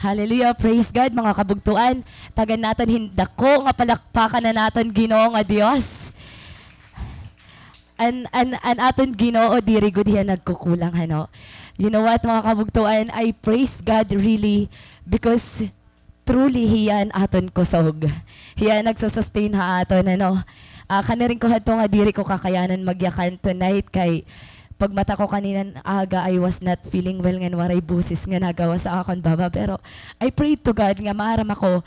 Hallelujah, praise God mga kabugtuan. Tagan naton hindako nga palakpakan na naton Ginoo nga Dios. An aton Ginoo diri gud hiya nagkukulang ano. You know what mga kabugtuan, I praise God really because truly hiya an aton kusog. Hiya nagsusustain ha aton ano. Kaniring ko hadto nga diri ko kakayanan magyakan tonight kay pagmata ko kanina aga, I was not feeling well nga waray busis nga nagawa sa akon baba. Pero I pray to God nga maaram ako.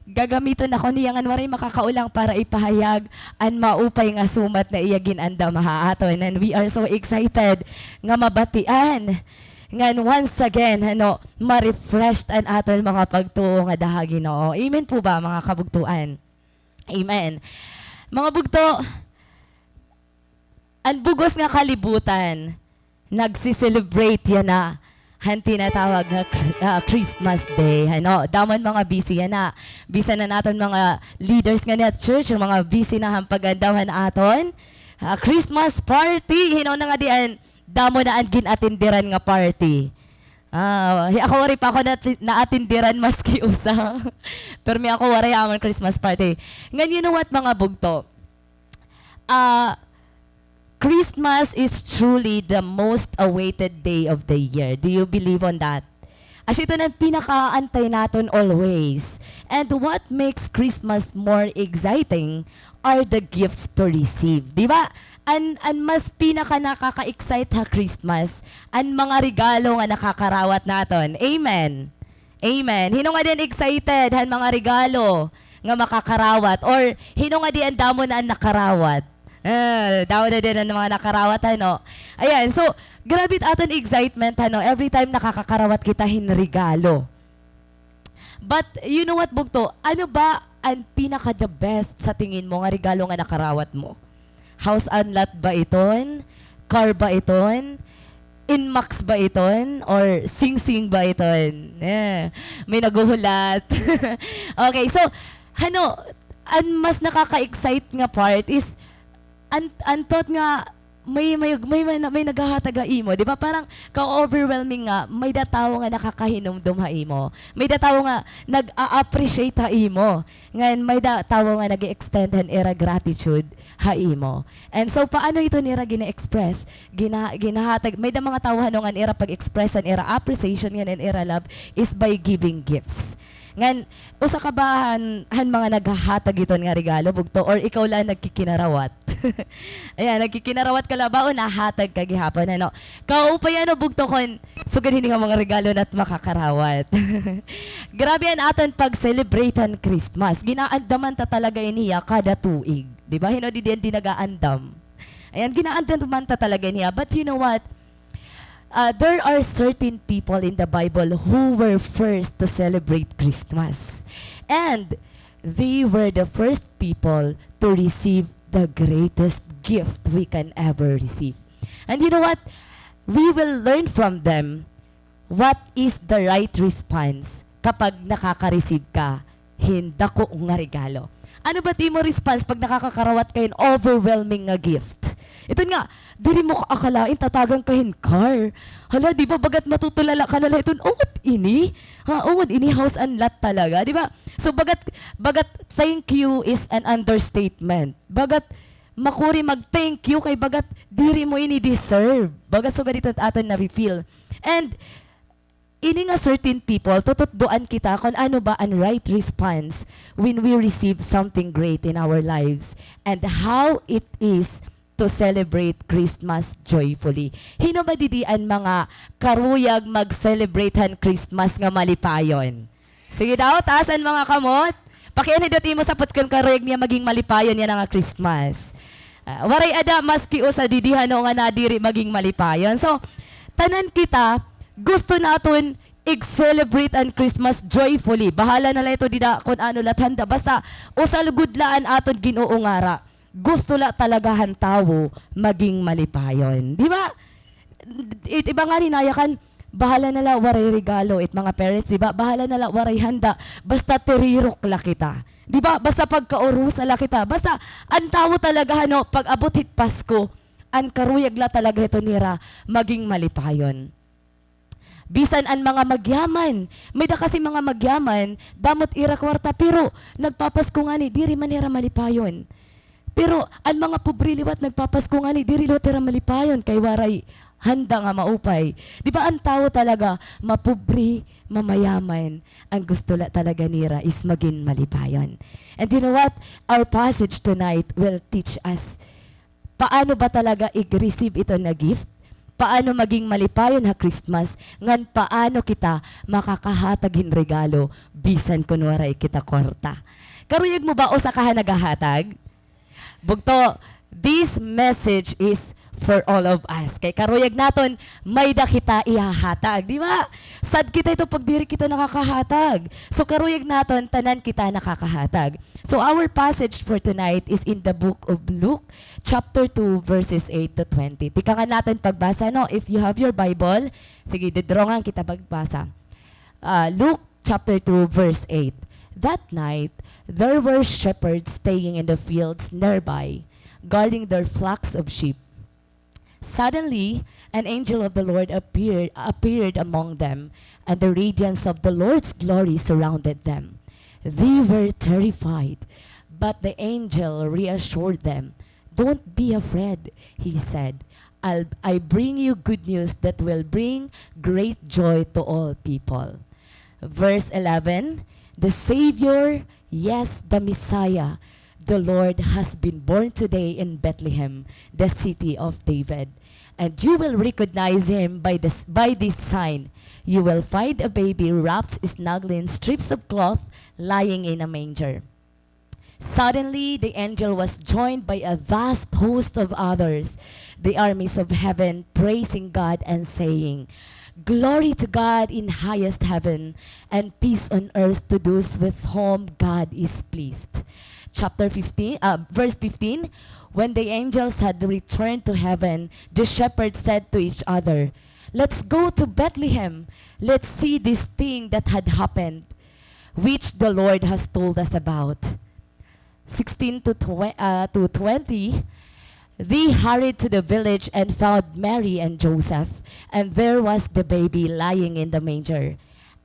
Gagamiton ako niya nga waray makakaulang para ipahayag an maupay nga sumat na iyagin anda mahaaton. And we are so excited nga mabatian. Ngan once again, ano, ma-refreshed an aton mga pagtuo nga dahagi no. Amen po ba mga kabugtuan? Amen. Mga bugto, ang bugos nga kalibutan, nagsiselebrate yan na han tinatawag na Christmas Day. Ano, daman mga busy yan na. Bisa na natin mga leaders nga niya at church, yung mga busy na hampagandawan aton. Christmas party, hinaw na nga diyan, damo na ang ginatindiran nga party. Ako wari pa ako naatindiran maski usa. Pero may ako wari amang Christmas party. Ngayon, you know what mga bugto? Christmas is truly the most awaited day of the year. Do you believe on that? As ito na pinakaantay natin always. And what makes Christmas more exciting are the gifts to receive. Di ba? An mas pinaka nakaka-excite ha Christmas, an mga regalo nga nakakarawat naton. Amen. Amen. Hino nga din excited han mga regalo nga makakarawat or hino nga din damo na ang nakarawat. Daw na din ang mga nakarawat, ano. Ayan, so, grabe aton excitement, ano, every time nakakarawat kita hinregalo. But, you know what, Bugto? Ano ba ang pinaka-the best sa tingin mo nga regalo nga nakarawat mo? House and lot ba iton? Car ba iton? Inmax ba iton? Or sing-sing ba iton? May naguhulat. Okay, so, ano, ang mas nakaka-excite nga part is, antot nga may naghahataga imo, di ba? Parang ka-overwhelming nga, may datawo nga nakakahinumdum ha imo. May datawo nga nag-a-appreciate ha imo. Ngayon may datawo nga nag-extend han era gratitude ha imo. And so paano ito nira gina-express? Ginahatag may da mga tawo hanong era pag-express an era appreciation yan and era love is by giving gifts. Ngan, usa ka ba han mga naghahatag iton nga regalo, Bugto? Or ikaw lang nagkikinarawat? Ayan, nagkikinarawat ka lang ba o nahatag ka gihapon? Ano? Kaupay ano, Bugto, kon sugad hindi nga mga regalo na't makakarawat. Grabe yan aton pag-celebrate ang Christmas. Ginaandaman ta talaga iniya kada tuig. Di ba? Hino di nagaandam. Ayan, ginaandaman ta talaga iniya. But you know what? There are certain people in the Bible who were first to celebrate Christmas. And they were the first people to receive the greatest gift we can ever receive. And you know what? We will learn from them what is the right response kapag nakaka-receive ka hindako nga regalo. Ano ba mo response pag nakakakarawat kayo overwhelming nga gift? Ito nga, diri mo akalain tatagang kahin car. Hala, di ba bagat matutulala ka na lang ito, ungod ini? Ungod ini house and lot talaga, di ba? So bagat thank you is an understatement. Bagat makuri mag-thank you kay bagat diri mo ini deserve. Bagat so ganito aton na refill. And ini nga certain people, tututduan kita kung ano ba ang right response when we receive something great in our lives and how it is to celebrate Christmas joyfully. Hino ba didian mga karuyag mag-celebrate han Christmas nga malipayon? Sige daw, taasan mga kamot. Pakianidot mo sa putkan karuyag niya maging malipayon yan nga Christmas. Waray ada maski o sa didihan o nga nadiri maging malipayon. So, tanan kita, gusto naton i-celebrate ang Christmas joyfully. Bahala na lang ito dida kung ano latanda. Basta, usal gudlaan aton Ginoo ngara. Gusto la talaga hantawo maging malipayon. Di ba? Iba nga rinayakan, bahala na la waray regalo. It mga parents, di ba? Bahala na la waray handa. Basta tirirok la kita. Di ba? Basta pagkaurusa la kita. Basta ang tawo talaga, ano, pag abot hit Pasko, ang karuyag la talaga ito nira maging malipayon. Bisan an mga magyaman. May da kasi mga magyaman, damot ira kwarta, pero nagpapasko nga ni, diri manera malipayon. Pero ang mga pobre liwat nagpapasko nga ni, diri lo tira malipayon, kay waray handa nga maupay. Di ba ang tao talaga, mapobre, mamayaman, ang gusto la talaga nira is maging malipayon. And you know what? Our passage tonight will teach us paano ba talaga i-receive ito na gift? Paano maging malipayon ha Christmas? Ngan paano kita makakahatagin regalo bisan kunwaray kita korta? Karuyag mo ba o sa kaha nagahatag? Bugto, this message is for all of us. Kay karuyag naton, may da kita ihahatag. Di ba? Sad kita ito pag diri kita nakakahatag. So karuyag naton, tanan kita nakakahatag. So our passage for tonight is in the book of Luke, chapter 2, verses 8 to 20. Tika nga natin pagbasa, no? If you have your Bible, sige, didrongan kita pagbasa. Luke chapter 2, verse 8. That night, there were shepherds staying in the fields nearby, guarding their flocks of sheep. Suddenly, an angel of the Lord appeared among them, and the radiance of the Lord's glory surrounded them. They were terrified, but the angel reassured them. Don't be afraid, he said. I bring you good news that will bring great joy to all people. Verse 11, the Savior, yes, the Messiah, the Lord has been born today in Bethlehem, the city of David. And you will recognize him by this sign. You will find a baby wrapped snugly in strips of cloth, lying in a manger. Suddenly, the angel was joined by a vast host of others, the armies of heaven, praising God and saying, Glory to God in highest heaven, and peace on earth to those with whom God is pleased. Verse 15, when the angels had returned to heaven, the shepherds said to each other, Let's go to Bethlehem. Let's see this thing that had happened, which the Lord has told us about. 16 to 20, they hurried to the village and found Mary and Joseph, and there was the baby lying in the manger.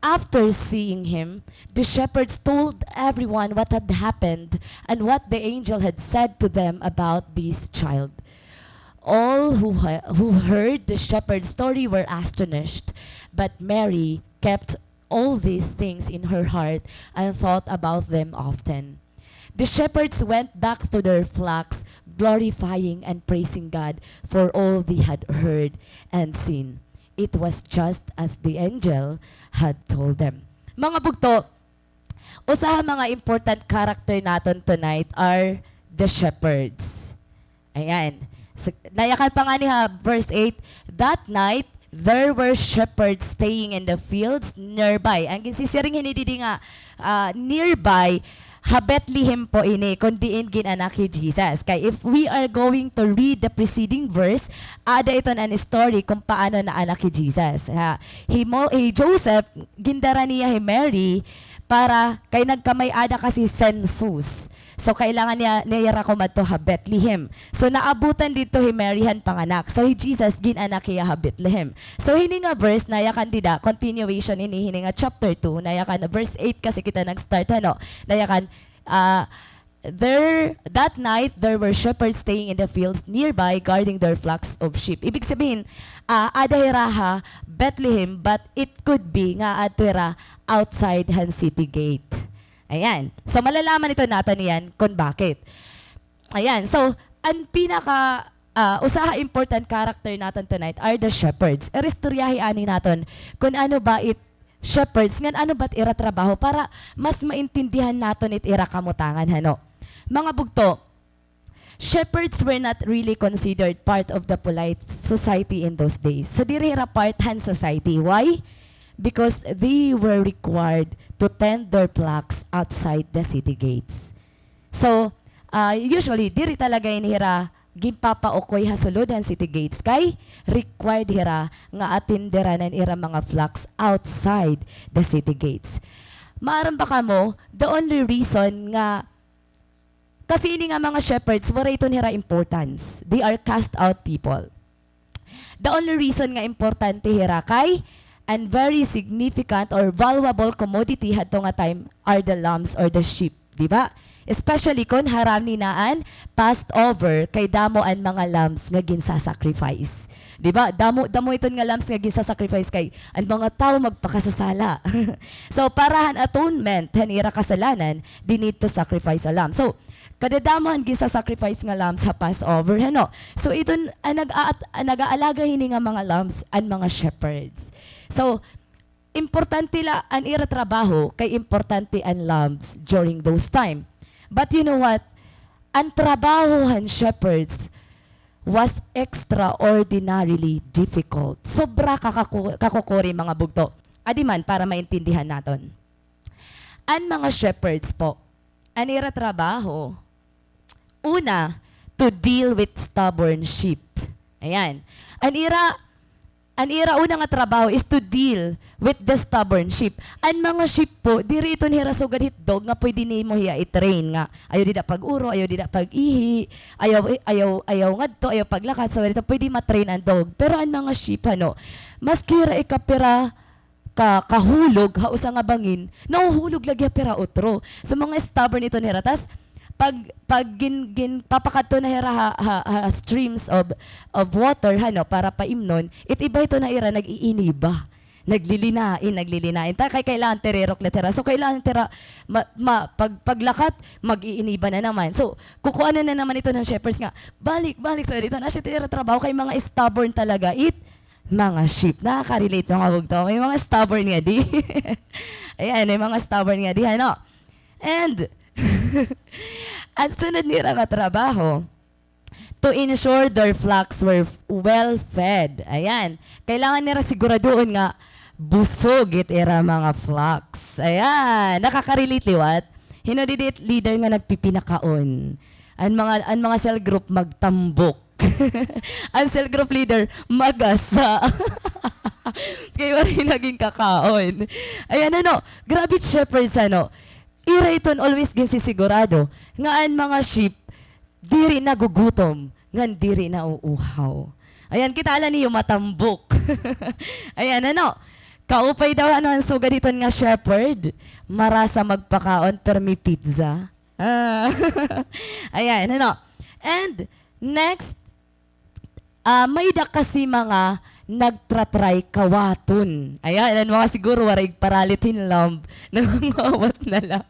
After seeing him, the shepherds told everyone what had happened and what the angel had said to them about this child. All who heard the shepherd's story were astonished, but Mary kept all these things in her heart and thought about them often. The shepherds went back to their flocks, glorifying and praising God for all they had heard and seen. It was just as the angel had told them. Mga bugto, usaha mga important character natin tonight are the shepherds. Ayan. So, nayakan pa nga niya, verse 8, that night, there were shepherds staying in the fields nearby. Ang ginsisiring hinididi nga, nearby, ha Bethlehem po ini, kundi in ginanak ni Jesus. Kaya if we are going to read the preceding verse, ada ito an story kung paano na anak ni Jesus. Joseph, gindara niya Mary, para kay nagkamay ada kasi census. So kailangan niya rakumat to ha Bethlehem. So naabutan dito Maryhan panganak. So Jesus ginanak niya ha Bethlehem. So hini nga verse naya kandida continuation hini nga chapter 2 naya kan verse 8 kasi kita nag-start ano. Naya kan that night there were shepherds staying in the fields nearby guarding their flocks of sheep. Ibig sabihin adahiraha Bethlehem, but it could be nga adwera outside Han City Gate. Ayan. So, malalaman ito natin yan kung bakit. Ayan. So, ang usaha important character natin tonight are the shepherds. Eristoryahi ani natin kung ano ba shepherds, ngan ano ba't trabaho para mas maintindihan natin ira kamutangan, hano. Mga bugto, shepherds were not really considered part of the polite society in those days. So, dirira part Han society. Why? Because they were required to tend their flocks outside the city gates. So, usually, diri talaga inihira gimpapaokoy hasulod ang city gates kay required hira nga atinderanan ira mga flocks outside the city gates. Maaram ba kamo, the only reason nga kasi ini nga mga shepherds wala ito nira importance. They are cast out people. The only reason nga importante hira kay and very significant or valuable commodity hadto nga time are the lambs or the sheep, di ba? Especially kung haram ni naan passed over kay damo ang mga lambs nga ginsa-sacrifice. Di ba? Damo iton nga lambs nga ginsa-sacrifice kay ang mga tao magpakasasala. So parahan atonement han ira kasalanan, they need to sacrifice a lamb. So kadadaman ginsa-sacrifice nga lambs sa Passover hano. So iton nag-aalaga hini nga mga lambs ang mga shepherds. So importante la an ira trabaho kay importante ang lambs during those time. But you know what? Ang trabaho han shepherds was extraordinarily difficult. Sobra kakukuri mga bugto. Adiman para maintindihan naton. Ang mga shepherds po, ang ira trabaho, una, to deal with stubborn sheep. Ayan. Ang ira una nga trabaho is to deal with the stubborn sheep. Ang mga sheep po, diri ito nira sugad hitdog nga pwede ni mo hiya i-train nga. Ayaw dida pag-uro, ayaw dida pag-ihi, ayaw ngadto, ayaw paglakad. So dito pwede matrain ang dog. Pero ang mga sheep ano, maski ra ikapira kahulog hausa nga bangin, nauhulog lagi pera utro. So mga stubborn ito nira tas pag papakadto na hira streams of water hano para paimnon, iba ito na ira nag-iiniba. Naglilinain. Ta kay kailangan tererok letera. So kailangan tera paglakat mag-iiniba na naman. So kukuanan na naman ito ng shepherds nga. Balik so dito na siya tira trabaho kay mga stubborn talaga. Mga sheep. Nakaka-relate mga bugto. May mga stubborn nga di. Ayan, may mga stubborn nga di. Ano? And ang sunod nila nga trabaho, to ensure their flocks were well fed. Ayan. Kailangan nila siguraduon nga busog ira mga flocks. Ayan. Nakaka-relate liwat. Hinodidit leader nga nagpipinakaon. Ang mga cell group magtambok. Ang cell group leader magasa. Kaya rin naging kakaon. Ayan ano. Grabe shepherds ano. Ira iton always ginsisigurado nga ang mga sheep diri nagugutom ngan diri na uuhaw. Ayan kita ala niyo matambok. Ayan ano. Kaupay daw ano ang suga dito nga shepherd marasa magpakaon per may pizza. Ayan ano. And next may da kasi mga nagtratry kawaton. Ayan, mga siguro warig paralitin lamb nangawat na lang.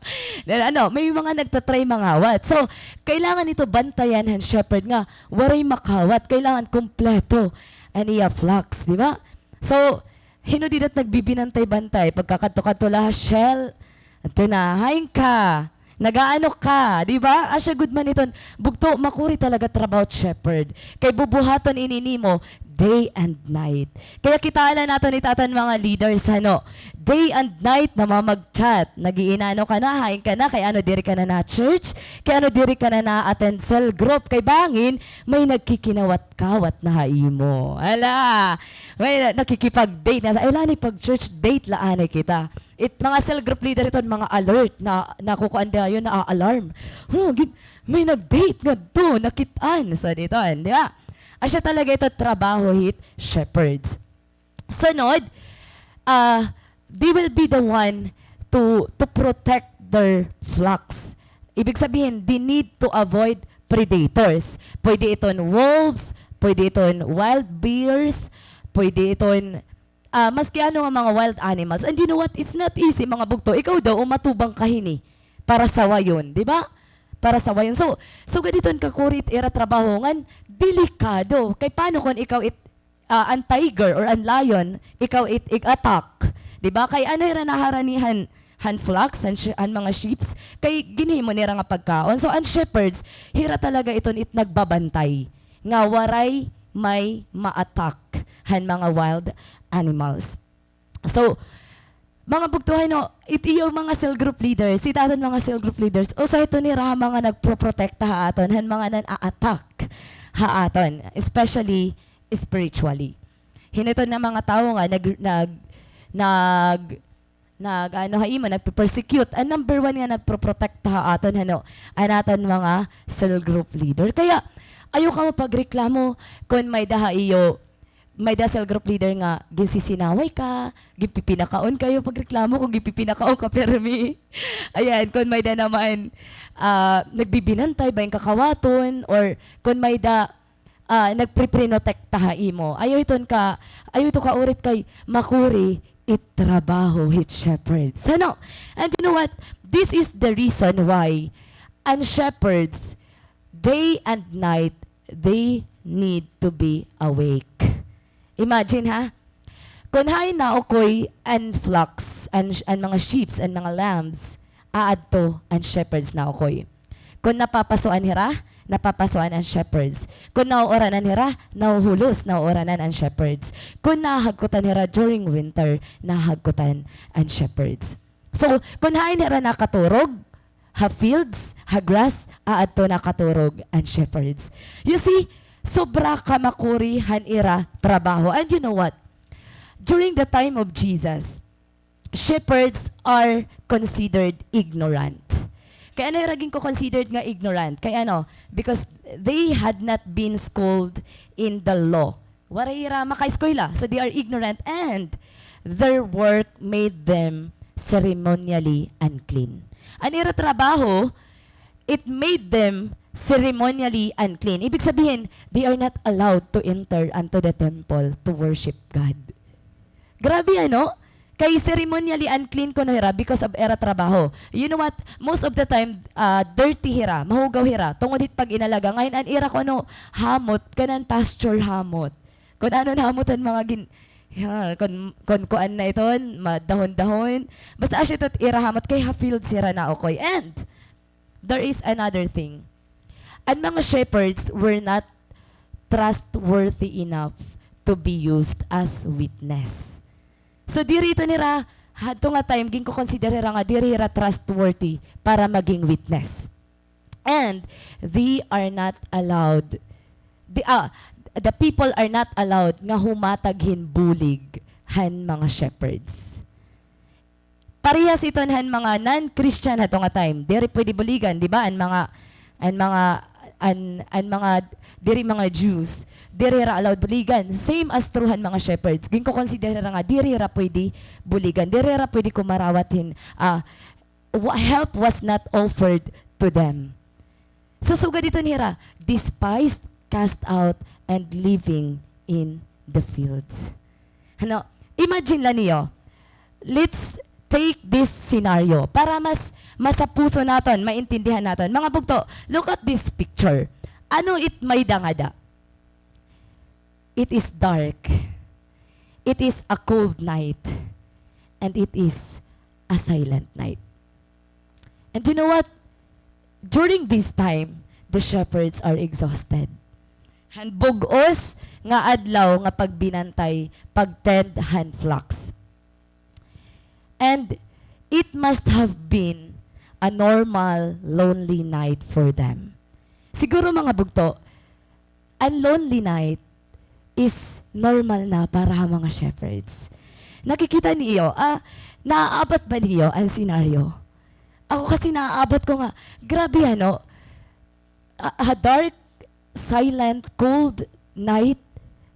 May mga nagtatry mangawat. So, kailangan ito bantayan han shepherd nga waray makawat. Kailangan kompleto aniya flocks, di ba? So, hinodidat nagbibinantay-bantay pagkakato-kato la shell. Ito na, haing ka. Nagaano ka, di ba? Asya good man iton. Bugto, makuri talaga trabaho shepherd. Kay bubuhaton inini mo, day and night. Kaya kitala natin itatan mga leaders, ano? Day and night na mamag-chat. Nagiinano ka na, hain ka na, kay ano diri ka na church, kay ano diri ka na attend cell group, kay bangin, may nagkikinawat-kawat na haimo. Ala, may nakikipag-date na, ala ni pag-church date laanay kita. Mga cell group leader ito, mga alert na nakukuanda yun, na-alarm. May nag-date nga to, nakitaan sa dito, di ba? Asya talaga ito trabaho hit shepherds. Sunod, they will be the one to protect their flocks. Ibig sabihin, they need to avoid predators. Pwede iton wolves, pwede iton wild bears, pwede iton maski ano nga mga wild animals. And you know what? It's not easy mga bugto. Ikaw daw umatubang kahini para sa wayon, di ba? Para sa wayon. So gaditon kakurit era trabaho ngan delikado. Kay paano kung ikaw an tiger or an lion, ikaw attack, di ba? Kay ano era naharanihan han flocks, han mga sheep, kay ginhimo nira nga pagkaon. So ang shepherds, hira talaga iton nagbabantay nga waray may ma-attack han mga wild animals. So, mga bugtuhay no, itiyo mga cell group leaders, itatan mga cell group leaders, o sa ito nira mga nagproprotekta haaton, han mga nan-a-attack haaton, especially spiritually. Hinito na mga tao nga nagpe-persecute. Ang number one nga nagproprotekta haaton hano, anaton mga cell group leader. Kaya, ayaw ka mo pagreklamo kung may daha iyo may da cell group leader nga, ginsisinaway ka, gipipinakaon kayo pagreklamo kung gipipinakaon ka permi. Ayan, kung may da naman, nagbibinantay ba yung kakawaton, or kung may da, nagpriprinotektaha imo. Ayaw ito ka urit kay makuri, trabaho, hit shepherds. Ano? And you know what? This is the reason why, and shepherds, day and night, they need to be awake. Imagine ha, kung hay na okoy and flocks, and mga sheep, and mga lambs, aadto and shepherds na okoy. Kung napapasuan hira, napapasuan ang shepherds. Kung nauoranan hira, nauhulos, nauoranan ang shepherds. Kung nahagkutan hira during winter, nahagkutan ang shepherds. So, kung hain hira nakaturog, ha fields, ha grass, aadto nakaturog ang shepherds. You see, sobra ka makuri hanira trabaho. And you know what? During the time of Jesus, shepherds are considered ignorant. Kaya ano yung ko considered nga ignorant? Kaya ano? Because they had not been schooled in the law. Warayira maka-eskwela. So they are ignorant, and their work made them ceremonially unclean. Anira trabaho, it made them ceremonially unclean. Ibig sabihin, they are not allowed to enter unto the temple to worship God. Grabe ano? Kay ceremonially unclean ko no hira because of era trabaho. You know what? Most of the time, dirty hira, mahugaw hira, tungod hit pag inalaga. Ngayon, an era ko ano, hamot, kanan pasture hamot. Kung ano na hamotan mga kung kuan na iton, madahon-dahon. Basta asya tot irahamot kay ha-field sira na okoy. And there is another thing. Ang mga shepherds were not trustworthy enough to be used as witness. So dirito nira, hadto nga time, ging ko consider nga dirira trustworthy para maging witness. And they are not allowed, the people are not allowed nga humatag hinbulig han mga shepherds. Parehas ito han mga non-Christian hato nga time. Diri pwede buligan, di ba? Ang mga diri mga Jews, diri ra allowed buligan. Same as truhan mga shepherds. Ging ko consider nga diri ra pwede buligan. Diri ra pwede kumarawat help was not offered to them. So sugad dito nira, despised, cast out, and living in the fields. Ano, imagine lang niyo, let's take this scenario para mas sa puso natin, maintindihan natin. Mga bugto, look at this picture. Ano it may dangada? It is dark. It is a cold night. And it is a silent night. And you know what? During this time, the shepherds are exhausted. Han bugos nga adlaw nga pagbinantay, pagtend han flocks. And it must have been a normal, lonely night for them. Siguro mga bugto, ang lonely night is normal na para mga shepherds. Nakikita niyo, naaabot ba niyo ang senaryo? Ako kasi naaabot ko nga, grabe ano, a dark, silent, cold night,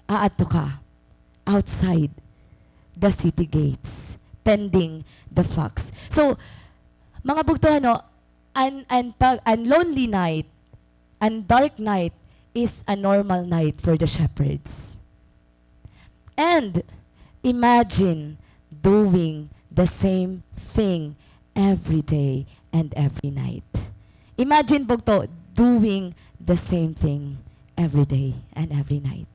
aato ka outside the city gates, tending the flocks. So, mga bugto ano, an lonely night, an dark night is a normal night for the shepherds. And imagine doing the same thing every day and every night. Imagine bugto doing the same thing every day and every night.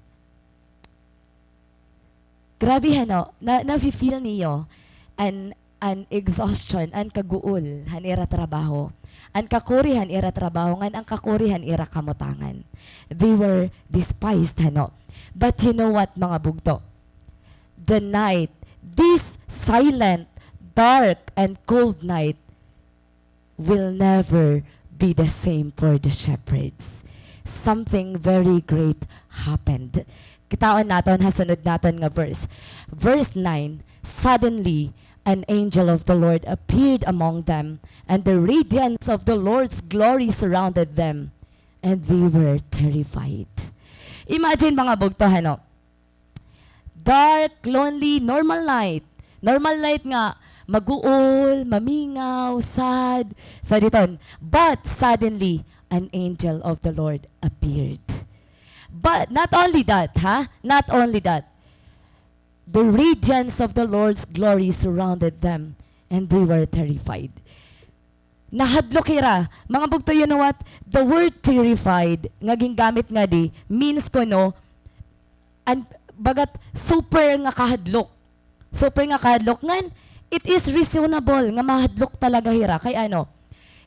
Grabe ano, na-feel niyo an exhaustion, an kaguol, han ira trabaho. An kakurihan ira trabaho, ngan ang kakurihan ira kamutangan. They were despised, ano. But you know what, mga bugto? The night, this silent, dark, and cold night will never be the same for the shepherds. Something very great happened. Kitaan naton, hasunod naton nga verse. Verse 9, suddenly, an angel of the Lord appeared among them, and the radiance of the Lord's glory surrounded them, and they were terrified. Imagine mga bugto, ano? dark, lonely, normal night. Normal night nga, maguol, mamingaw, sad, sa diton. But suddenly, an angel of the Lord appeared. But not only that, Not only that. The radiance of the Lord's glory surrounded them, and they were terrified. Nahadlok ira. Mga bugto, you know what? The word terrified, ngaging gamit nga di, means ko no, and bagat super nga kahadlok. Super nga kahadlok. Ngan, it is reasonable nga mahadlok talaga hira. Kay ano,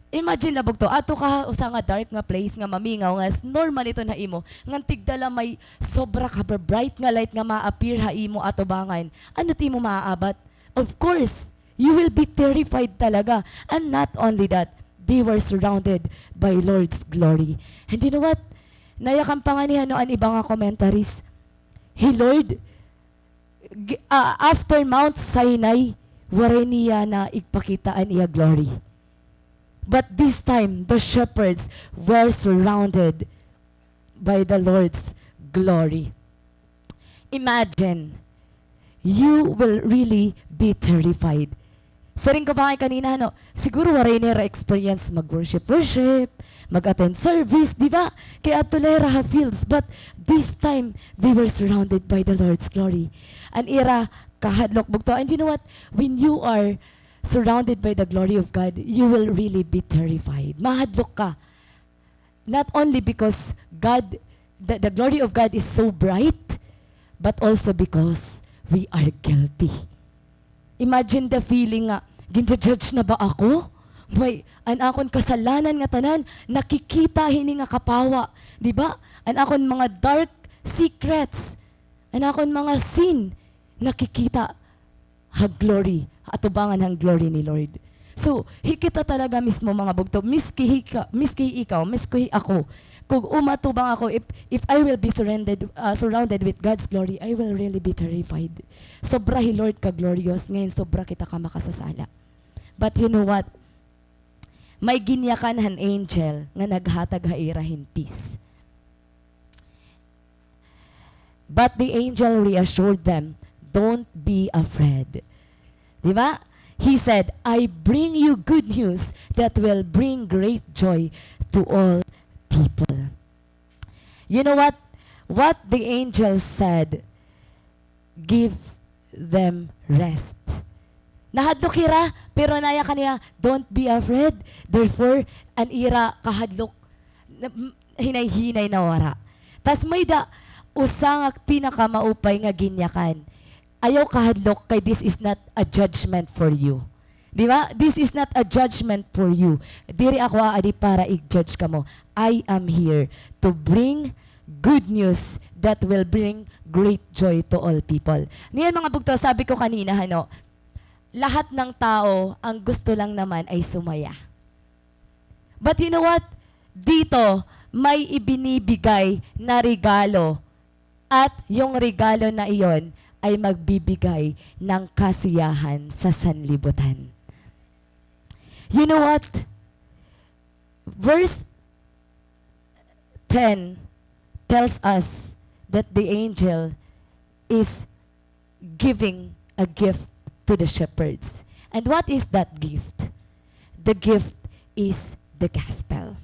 imagine labog to, ato ka usa nga dark nga place nga mamingaw nga normal ito na imo. Ngan tigdala may sobra ka bright nga light nga ma-appear ha imo ato bangan. Ano ti mo maaabat? Of course, you will be terrified talaga. And not only that, they were surrounded by Lord's glory. And you know what? Nayakan pa nga ni an iba nga commentaries. Hey Lord, after Mount Sinai, waray niya na ipakita iya glory. But this time, the shepherds were surrounded by the Lord's glory. Imagine, you will really be terrified. Saring ka ba kay kanina, siguro waray nila experience mag-worship, mag-attend service, di ba? Kaya atulera ha fields. But this time, they were surrounded by the Lord's glory. An era, kahadlok bugto. And you know what? When you are surrounded by the glory of God, you will really be terrified. Mahadlok ka. Not only because God, the glory of God is so bright, but also because we are guilty. Imagine the feeling nga, ginja-judge na ba ako? May, an akon kasalanan nga tanan, nakikita hini nga kapawa. Di ba? An akon mga dark secrets, an akon mga sin, nakikita ha glory, atubangan hang glory ni Lord. So, hikita talaga mismo mga bugto, miski ikaw, miski ako, kung umatubang ako, if I will be surrounded with God's glory, I will really be terrified. Sobra hi Lord ka glorious, ngayon sobra kita ka makasasala. But you know what? May ginyakan han angel nga naghatag hairahin peace. But the angel reassured them, don't be afraid. Diba? He said, I bring you good news that will bring great joy to all people. You know what? What the angel said, give them rest. Nahadlok ira, pero naya kaniya, don't be afraid. Therefore, an ira kahadlok, hinay-hinay na wara. Tas may da, usang pinakamaupay nga ginyakan. Ayaw kahadlok kay this is not a judgment for you. Di ba? This is not a judgment for you. Diri ako adi para i-judge ka mo. I am here to bring good news that will bring great joy to all people. Niyan mga bugto, sabi ko kanina, lahat ng tao, ang gusto lang naman ay sumaya. But you know what? Dito, may ibinibigay na regalo. At yung regalo na iyon ay magbibigay ng kasiyahan sa sanlibutan. You know what? Verse 10 tells us that the angel is giving a gift to the shepherds. And what is that gift? The gift is the gospel.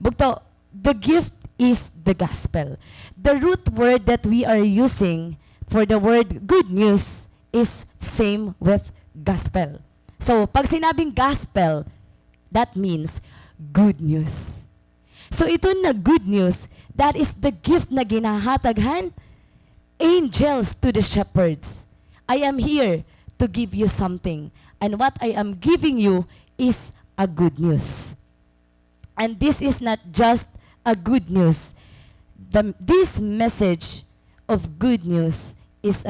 Bugto, the gift is the gospel. The root word that we are using for the word good news is same with gospel. So, pag sinabing gospel, that means good news. So, ito na good news, that is the gift na ginahataghan angels to the shepherds. I am here to give you something. And what I am giving you is a good news. And this is not just a good news. This message of good news is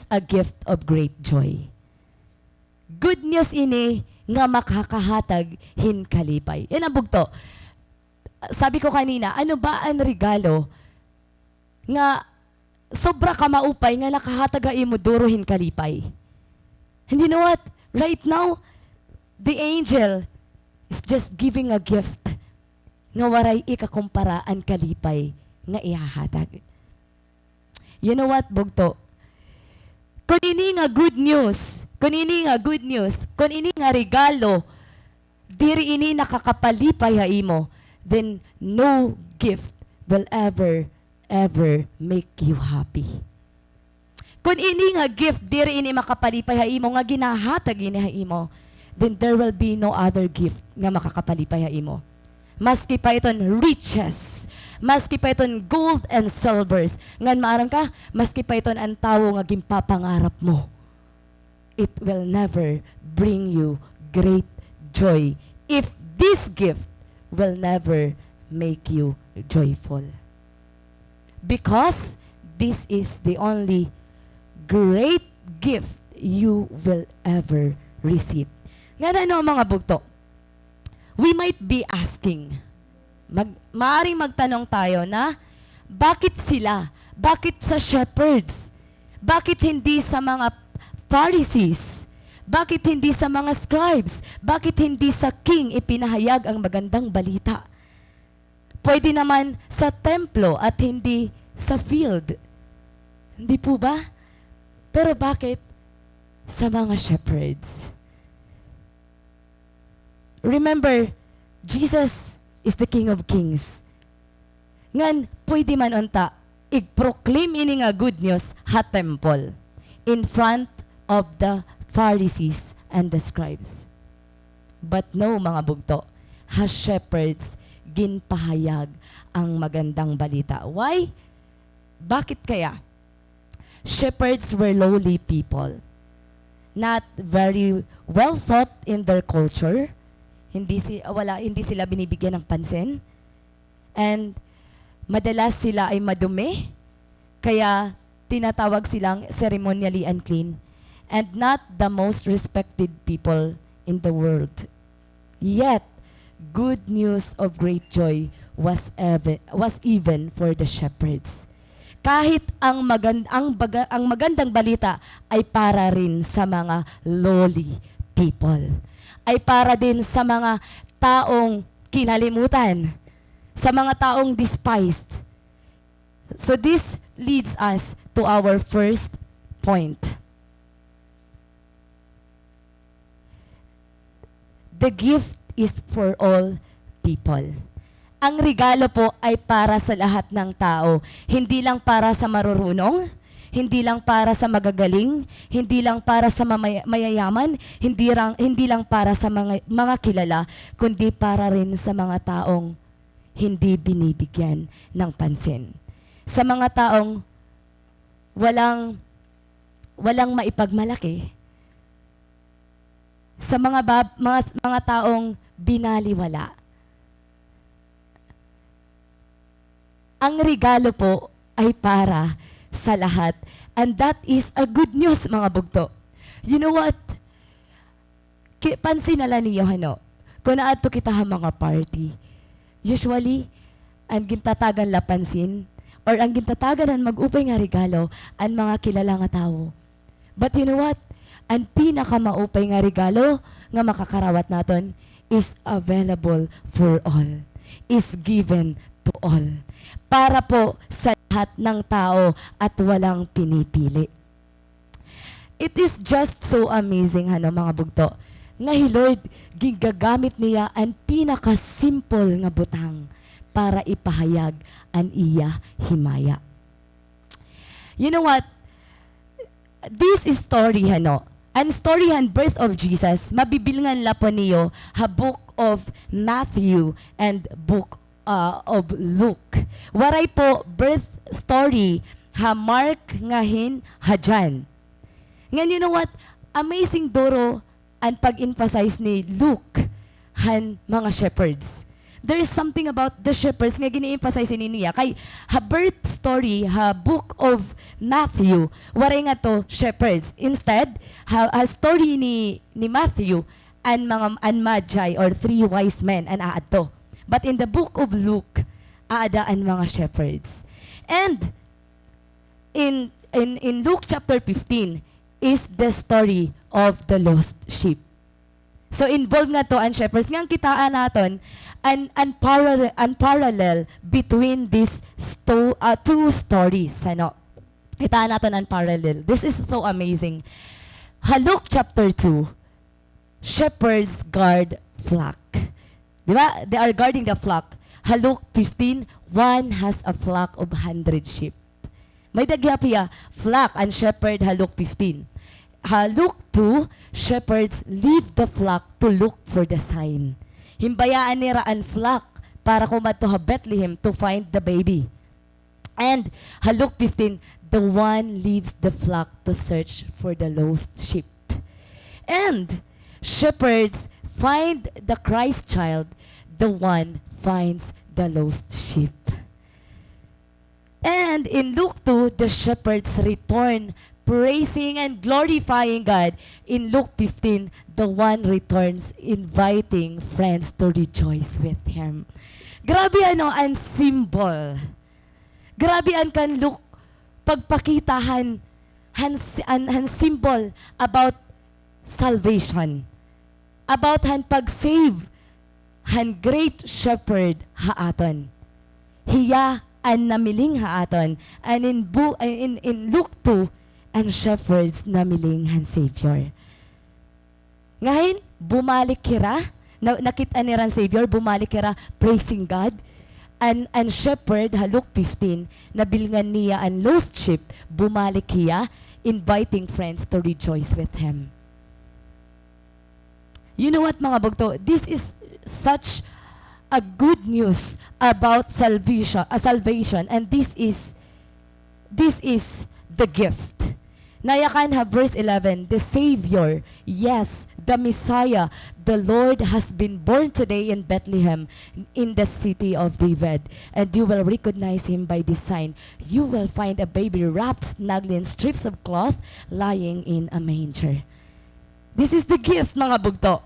a gift of great joy. Good news ini nga makakahatag hinkalipay. Yan ang bugto. Sabi ko kanina, ano ba ang regalo nga sobra ka maupay nga nakahatag imo duro hinkalipay? And you know what? Right now, the angel is just giving a gift nga waray ikakumpara ang kalipay nga ihahatag. You know what, bugto? Kung ini nga good news, kung ini nga good news, kung ini nga regalo, diri ini nakakapalipay ha imo, then no gift will ever make you happy. Kung ini nga gift, diri ini makapalipay ha imo, nga ginahatag ini ha imo, then there will be no other gift nga makakapalipay ha imo. Maski pa iton riches, maski pa iton gold and silvers, ngan maaram ka, maski pa iton ang tao nga gimpapangarap mo, it will never bring you great joy if this gift will never make you joyful. Because this is the only great gift you will ever receive. Nga ano mga bugto? We might be asking, maaring magtanong tayo na, bakit sila? Bakit sa shepherds? Bakit hindi sa mga Pharisees? Bakit hindi sa mga scribes? Bakit hindi sa king ipinahayag ang magandang balita? Pwede naman sa templo at hindi sa field. Hindi po ba? Pero bakit sa mga shepherds? Remember, Jesus is the King of Kings. Ngan, pwede man unta, i-proclaim ini nga good news ha temple in front of the Pharisees and the scribes. But no, mga bugto, ha shepherds, ginpahayag ang magandang balita. Why? Bakit kaya? Shepherds were lowly people, not very well thought in their culture. Hindi sila binibigyan ng pansin. And madalas sila ay madumi, kaya tinatawag silang ceremonially unclean, and not the most respected people in the world. Yet, good news of great joy was even for the shepherds. Kahit ang magandang balita ay para rin sa mga lowly people. Ay para din sa mga taong kinalimutan, sa mga taong despised. So this leads us to our first point. The gift is for all people. Ang regalo po ay para sa lahat ng tao. Hindi lang para sa marurunong, hindi lang para sa magagaling, hindi lang para sa mayayaman, hindi lang para sa mga kilala, kundi para rin sa mga taong hindi binibigyan ng pansin. Sa mga taong walang maipagmalaki. Sa mga taong binaliwala. Ang regalo po ay para sa lahat. And that is a good news, mga bugto. You know what? Pansin nala niyo, kung naato kita ha mga party, usually, ang gintatagan la pansin, or ang gintatagan ang mag-upay nga regalo, ang mga kilala nga tao. But you know what? Ang pinakamaupay nga regalo nga makakarawat naton is available for all. Is given to all. Para po sa lahat ng tao at walang pinipili. It is just so amazing, mga bugto, nga Lord, gigagamit niya ang pinaka-simple nga butang para ipahayag ang iya himaya. You know what? This is story, Ang story and birth of Jesus, mabibilngan la po niyo ha book of Matthew and book of Luke. Waray po birth story ha Mark ngahin ha John. Ngayon, you know what? Amazing doro ang pag-emphasize ni Luke han mga shepherds. There is something about the shepherds nga gini-emphasize niya. Kay ha birth story, ha book of Matthew, waray nga to shepherds. Instead, ha story ni Matthew, an magi or three wise men an aadto. But in the book of Luke, aadaan mga shepherds. And in Luke chapter 15 is the story of the lost sheep. So involved nga to ang shepherds. Nga kitaan naton an parallel between these two stories. Kitaan natin ang parallel. This is so amazing. Luke chapter 2, shepherds guard flock. Di ba? They are guarding the flock. Luke 15, one has a flock of 100 sheep. May dagyapiya, flock and shepherd, Luke 15. Luke 2, shepherds leave the flock to look for the sign. Himbayaan nira ang flock para kumadto ha Bethlehem to find the baby. And Luke 15, the one leaves the flock to search for the lost sheep. And shepherds find the Christ child, the one finds the lost sheep. And in Luke 2, the shepherds return praising and glorifying God. In Luke 15, the one returns inviting friends to rejoice with him. Grabe ang symbol. Grabe ang kan Luke pagpakitahan han symbol about salvation. About han pag-save han great shepherd haaton. Hiya an namiling haaton. And in Luke 2, ang shepherds namiling han Savior. Ngayon, bumalik kira, nakita ni ran Savior, bumalik kira, praising God. And shepherd, Luke 15, nabilngan niya ang lost sheep, bumalik hiya, inviting friends to rejoice with him. You know what mga bugto? This is such a good news about salvation, and this is the gift. Nayakan ha verse 11, the Savior, yes, the Messiah, the Lord has been born today in Bethlehem, in the city of David, and you will recognize him by this sign. You will find a baby wrapped snugly in strips of cloth, lying in a manger. This is the gift, mga bugto.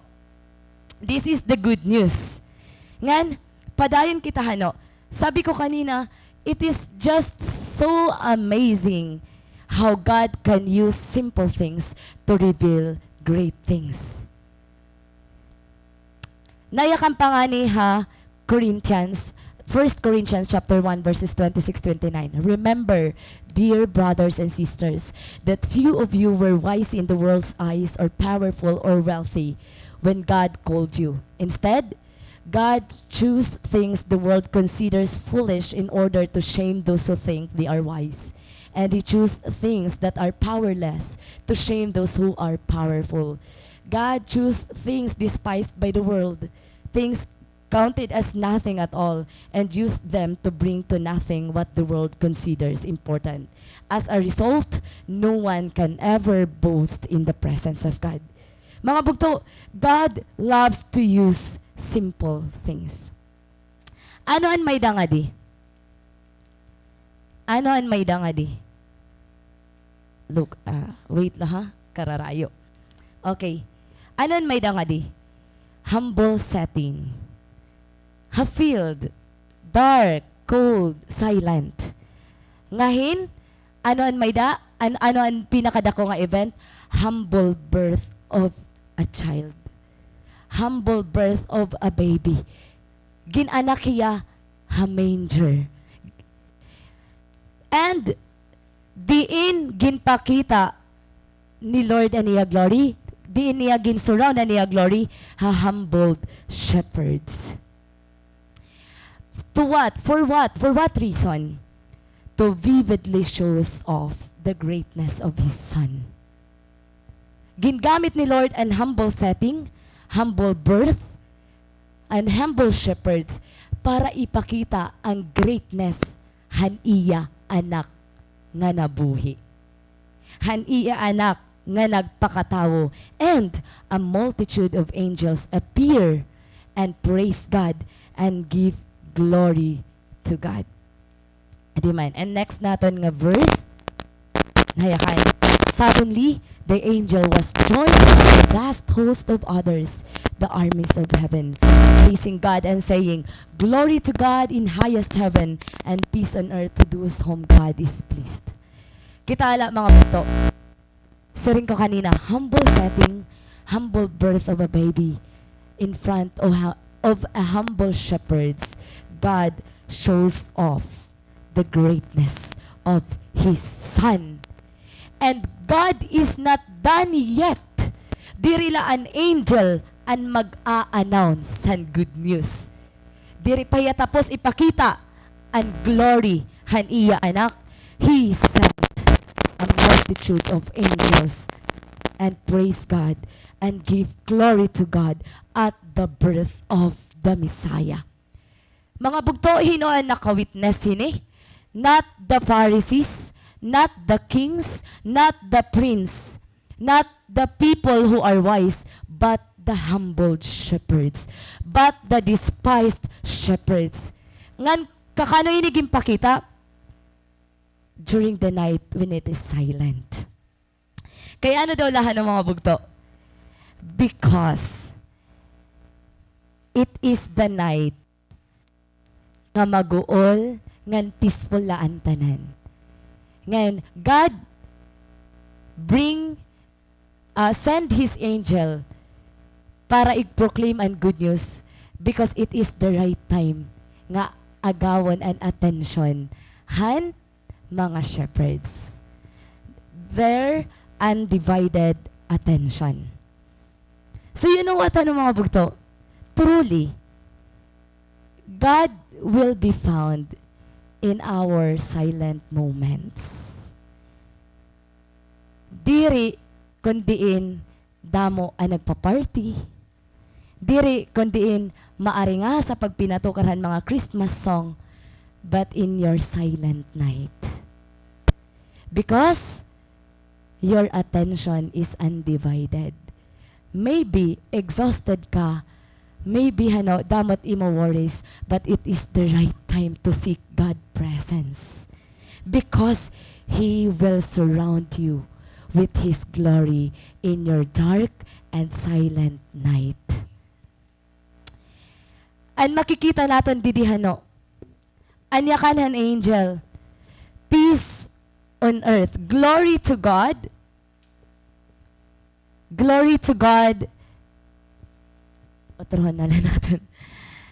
This is the good news. Ngan, padayon kita hano. Sabi ko kanina, it is just so amazing how God can use simple things to reveal great things. Nayakan pa nga ni Corinthians, 1 Corinthians chapter 1 verses 26-29. Remember, dear brothers and sisters, that few of you were wise in the world's eyes or powerful or wealthy when God called you. Instead, God chose things the world considers foolish in order to shame those who think they are wise. And he chose things that are powerless to shame those who are powerful. God chose things despised by the world, things counted as nothing at all, and used them to bring to nothing what the world considers important. As a result, no one can ever boast in the presence of God. Mga bugto, God loves to use simple things. Ano ang may dangadi? Ano ang may dangadi? Look, wait lang ha, kararayo. Okay. Ano ang may dangadi? Humble setting. Field, dark, cold, silent. Ngahin, ano ang may da? Ano ang pinakadako nga event? Humble birth of a child. Humble birth of a baby. Ginanak hiya ha manger. And diin ginpakita ni Lord and niya glory, diin niya ginsurround and niya glory, humbled shepherds. To what? For what? For what reason? To vividly shows off the greatness of His Son. Gingamit ni Lord an humble setting, humble birth, and humble shepherds para ipakita ang greatness han iya anak nga nabuhi. Han iya anak nga nagpakatawo, and a multitude of angels appear and praise God and give glory to God. Amen. And next natin nga verse, nayakan. Suddenly, the angel was joined by a vast host of others, the armies of heaven, praising God and saying, Glory to God in highest heaven, and peace on earth to those whom God is pleased. Kitala mga puto, saring ko kanina, humble setting, humble birth of a baby, in front of a humble shepherds, God shows off the greatness of His Son. And God is not done yet. Dirila an angel ang mag-a-announce ang good news. Diri pa tapos ipakita ang glory han iya anak. He sent a multitude of angels and praise God and give glory to God at the birth of the Messiah. Mga bugto, hino ang nakawitness hini? Not the Pharisees, not the kings, not the prince, not the people who are wise, but the humble shepherds, but the despised shepherds. Ngan kakano iniging pakita? During the night when it is silent. Kaya ano daw lahat ng mga bugto? Because it is the night nga maguol, ngan peaceful laan tanan. Ngan God send His angel para i-proclaim ang good news because it is the right time nga agawon ang attention han mga shepherds. Their undivided attention. So you know what ano mga bugto? Truly, God will be found in our silent moments. Diri kundiin damo ang nagpa-party. Diri kundiin maari nga sa pagpinatukaran mga Christmas song, but in your silent night. Because your attention is undivided. Maybe exhausted ka, maybe damot imo worries, but it is the right time to seek God's presence. Because He will surround you with His glory in your dark and silent night. And makikita natin didihano, anya kanan angel, peace on earth, glory to God, glory to God. Otrohan na lang natin.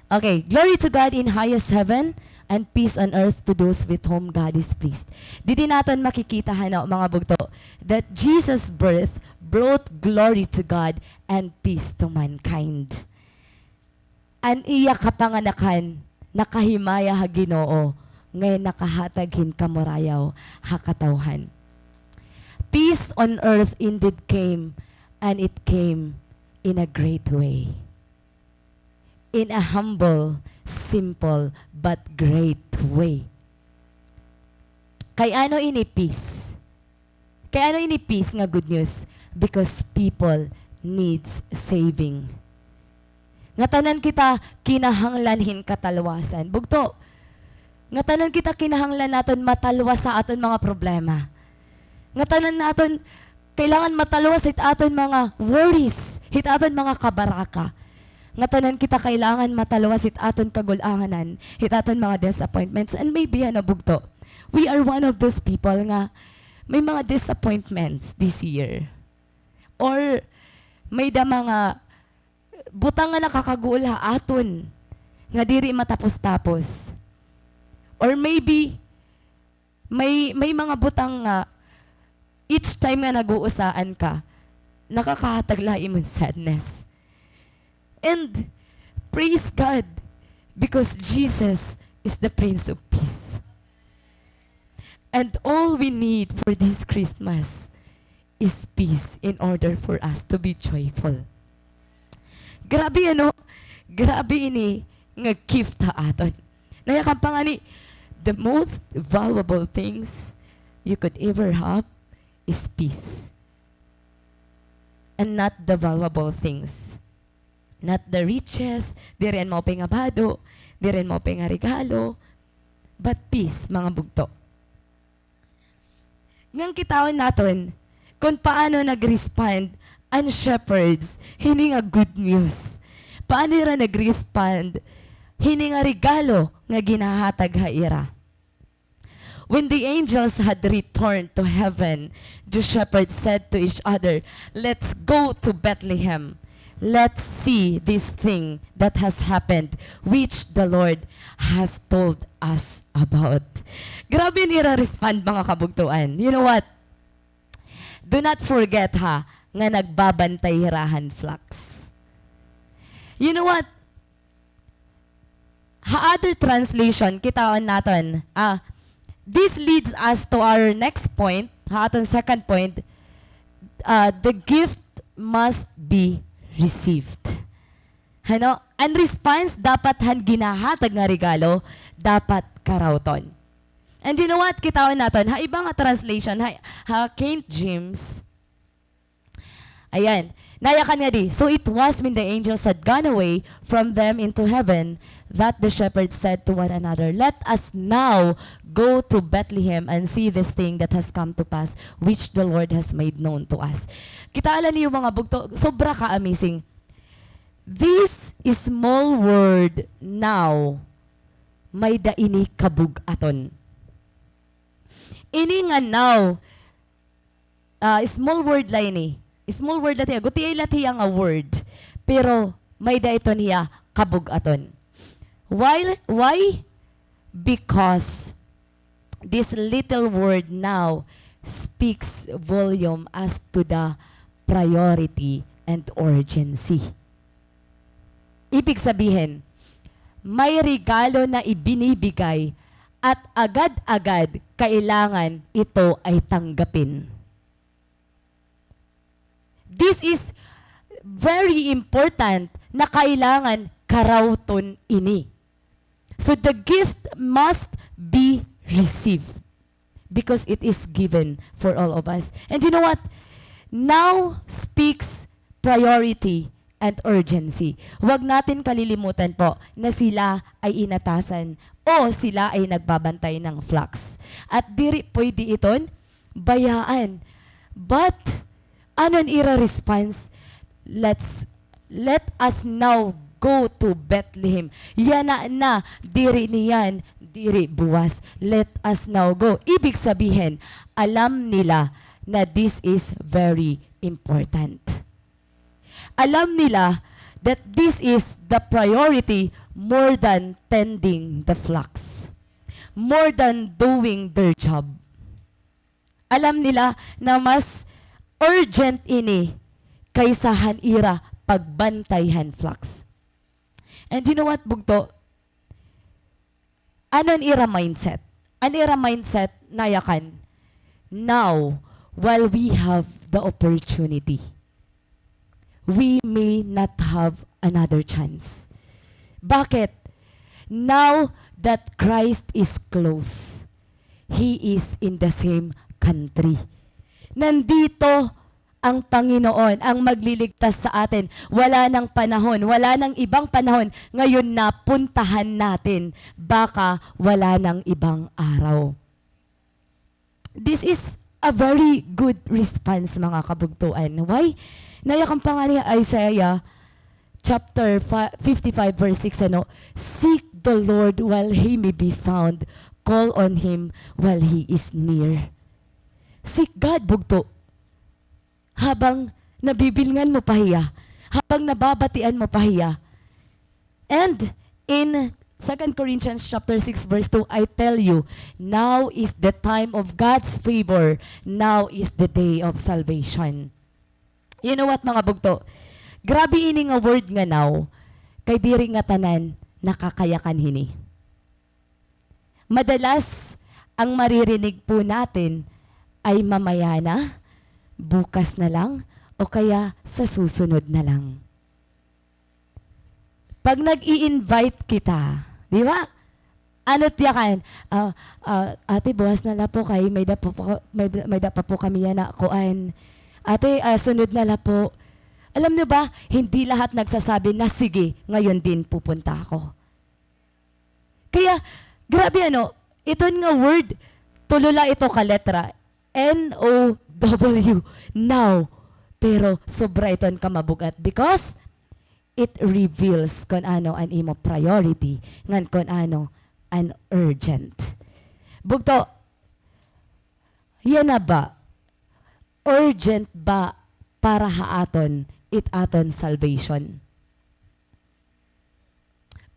Okay, glory to God in highest heaven and peace on earth to those with whom God is pleased. Didi natin makikita mga bugto that Jesus' birth brought glory to God and peace to mankind. An iya kapanganakan nakahimaya ha Ginoo ngayon nakahataghin kamurayaw hakatawhan. Peace on earth indeed came, and it came in a great way. In a humble, simple, but great way. Kay ano ini peace? Kay ano ini peace nga good news? Because people needs saving. Nga tanan kita kinahanglanhin katalwasan. Bugto, nga tanan kita kinahanglan naton matalwas sa aton mga problema. Nga tanan naton kailangan matalwas hit aton mga worries, hit aton mga kabaraka. Nga tanan kita kailangan matalwas hit aton kagulanganan, hit aton mga disappointments. And maybe bugto, we are one of those people nga may mga disappointments this year. Or may da mga butang nga nakakaguol ha aton nga diri matapos-tapos. Or maybe may mga butang nga each time nga nag-uusaan ka nakakahatag imong sadness. And praise God because Jesus is the Prince of Peace. And all we need for this Christmas is peace in order for us to be joyful. Grabe grabe ini nga gift ha aton. Nayakam pa nga ni, the most valuable things you could ever have is peace. And not the valuable things. Not the riches, di rin mo pingabado, di rin mo pingarigalo, but peace, mga bugto. Ngang kitawan naton, kung paano nag-respond ang shepherds, hini nga good news. Paano ra nag-respond, hini nga regalo nga ginahatag haira. When the angels had returned to heaven, the shepherds said to each other, "Let's go to Bethlehem. let's see this thing that has happened, which the Lord has told us about. Grabe nira-respond mga kabugtuan. You know what? Do not forget nga nagbabantay hirahan flocks. You know what? Other translation, kitaan natin, this leads us to our next point, atong second point, the gift must be received. Ano? Ang response, dapat ginahatag nga regalo, dapat karauton. And you know what? Kitawan natin, iba nga translation, King James, ayan, nayakan nga di. So it was when the angels had gone away from them into heaven that the shepherds said to one another, let us now go to Bethlehem and see this thing that has come to pass, which the Lord has made known to us. Kitaalan niyo mga bugto, sobra ka-amazing. This small word now, may daini kabug-aton. Ini nga now, small word lang ini. Small word latiya, gutiay latiya nga word. Pero may da ito niya kabug-aton. Why? Because this little word now speaks volume as to the priority and urgency. Ibig sabihin, may regalo na ibinibigay at agad-agad kailangan ito ay tanggapin. This is very important na kailangan karauton ini. So the gift must be received because it is given for all of us. And you know what? Now speaks priority and urgency. Huwag natin kalilimutan po na sila ay inatasan o sila ay nagbabantay ng flocks. At diri pwede iton bayaan. But anon ira response? Let us now go to Bethlehem. Yana na, diri niyan, diri buwas. Let us now go. Ibig sabihin, alam nila na this is very important. Alam nila that this is the priority more than tending the flocks. More than doing their job. Alam nila na mas urgent ini kaysa hanira pagbantayhan flocks. And you know what, bugto? Ano ang ira mindset? Ang ira mindset na yakan? Now, while we have the opportunity, we may not have another chance. Bakit? Now that Christ is close, He is in the same country. Nandito ang Panginoon, ang magliligtas sa atin. Wala nang panahon, wala nang ibang panahon. Ngayon na puntahan natin, baka wala nang ibang araw. This is a very good response, mga kabugtuan. Why? Nayakang pa nga ni Isaiah, chapter 55, verse 6, Seek the Lord while He may be found. Call on Him while He is near. Seek God, bugto. Habang nabibilngan mo pahiya, habang nababatian mo pahiya. And in 2 Corinthians chapter 6 verse 2, I tell you, now is the time of God's favor. Now is the day of salvation. You know what, mga bugto? Grabe ini nga word nga now, kay diri nga tanan nakakayakan hini. Madalas, ang maririnig po natin ay mamaya na, bukas na lang, o kaya sa susunod na lang. Pag nag-i-invite kita, di ba? Ano tiyakan? Ate, bukas na lang po kayo, may da po kami yan na kuan. Ate, sunod na lang po. Alam niyo ba, hindi lahat nagsasabi na sige, ngayon din pupunta ako. Kaya, grabe ito nga word, tulula ito ka letra, N-O-W, now. Pero sobra iton ka mabugat because it reveals kung ano ang imo priority, ngan kung ano an urgent. Bugto, yan na ba? Urgent ba para haaton it aton salvation.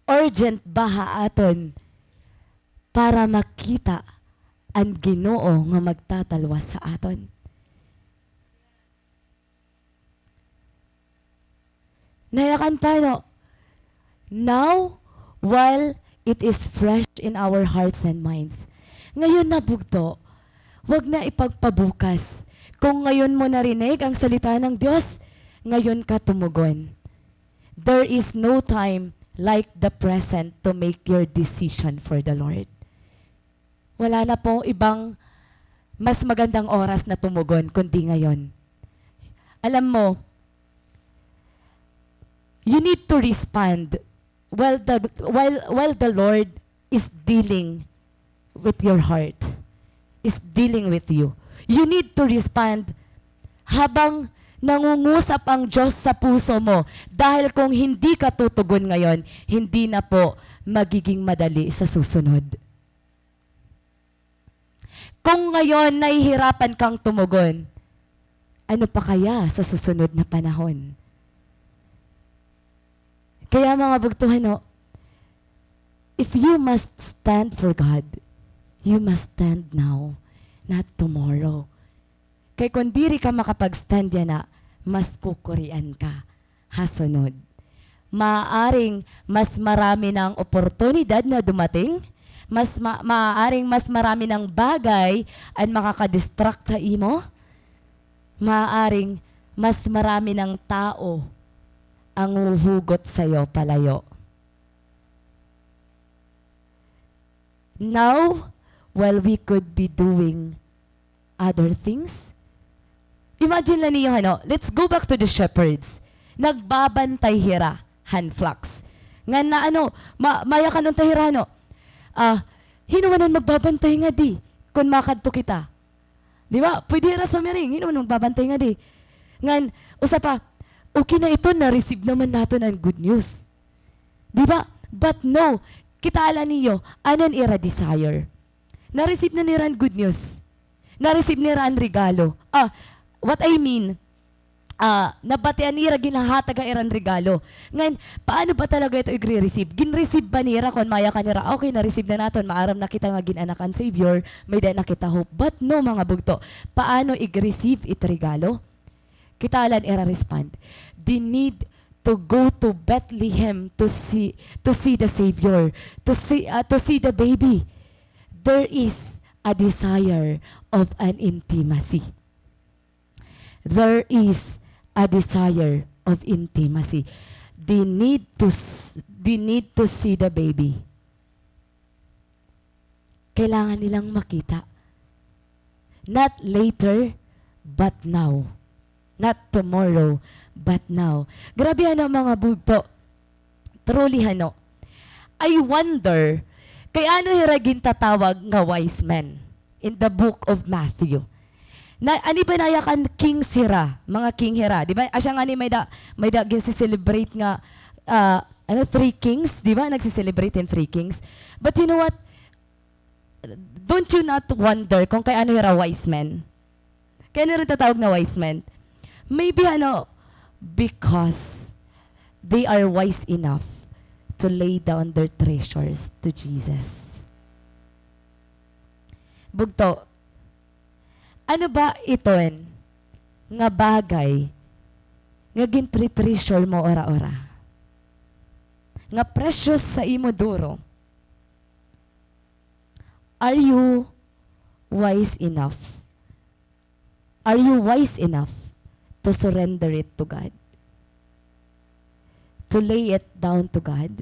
Urgent ba aton para makita ang Ginoo nga magtatalwas sa aton? Nayakan pa, no? Now, while it is fresh in our hearts and minds. Ngayon na bugto, wag na ipagpabukas. Kung ngayon mo narinig ang salita ng Diyos, ngayon ka tumugon. There is no time like the present to make your decision for the Lord. Wala na pong ibang mas magandang oras na tumugon kundi ngayon. Alam mo, you need to respond while the Lord is dealing with your heart, is dealing with you. You need to respond habang nangungusap ang Diyos sa puso mo. Dahil kung hindi ka tutugon ngayon, hindi na po magiging madali sa susunod. Kung ngayon nahihirapan kang tumugon, ano pa kaya sa susunod na panahon? Kaya mga bugtuhan, no, if you must stand for God, you must stand now, not tomorrow. Kaya kung diri ka makapag-stand yan na, mas kukurian ka, hasunod. Maaaring mas marami ng oportunidad na dumating, maaaring mas marami ng bagay ang makakadistract sa imo, maaaring mas marami ng tao ang uhugot sa'yo palayo. Now, while we could be doing other things, imagine lang niyo, let's go back to the shepherds. Nagbabantay hira, handflocks. Nga na maya ka nung tahira, hinuwanan magbabantay nga di, kung makadto kita. Di ba? Pwede hira sumiring, hinuwanan magbabantay nga di. Ngan, usapa, okay na ito, na-receive naman natin ang good news. Di ba? But no, kita ala niyo, anan ira desire. Na-receive na nira ang good news. Na-receive nira ang regalo. What I mean, nabatian nira ginahataga iran regalo. Ngayon, paano ba talaga ito i-receive? Gin-receive ba nira kung maya ka nira, okay, na-receive na natin, maaram na kita nga ginanakan Savior, may dahil na kita hope. But no, mga bugto, paano i-receive ito regalo? Kita alan i-respond. They need to go to Bethlehem to see the Savior, to see the baby. There is a desire of an intimacy. There is a desire of intimacy. They need to see the baby. Kailangan nilang makita. Not later, but now. Not tomorrow, but now. Grabe mga bugto. Truly I wonder, kay ano hiragin tatawag nga wise men in the book of Matthew? Ani ba nayakan king hira, mga king hira, di ba? Asya nga ni may da celebrate nga three kings, di ba? Nagsi-celebrate in three kings. But you know what? Don't you not wonder kung kay ano hira wise men? Kaya rin tatawag na wise men? Maybe because they are wise enough to lay down their treasures to Jesus. Bugto, ano ba iton nga bagay nga gin-treasure mo ora-ora? Nga precious sa imo duro? Are you wise enough? Are you wise enough to surrender it to God? To lay it down to God?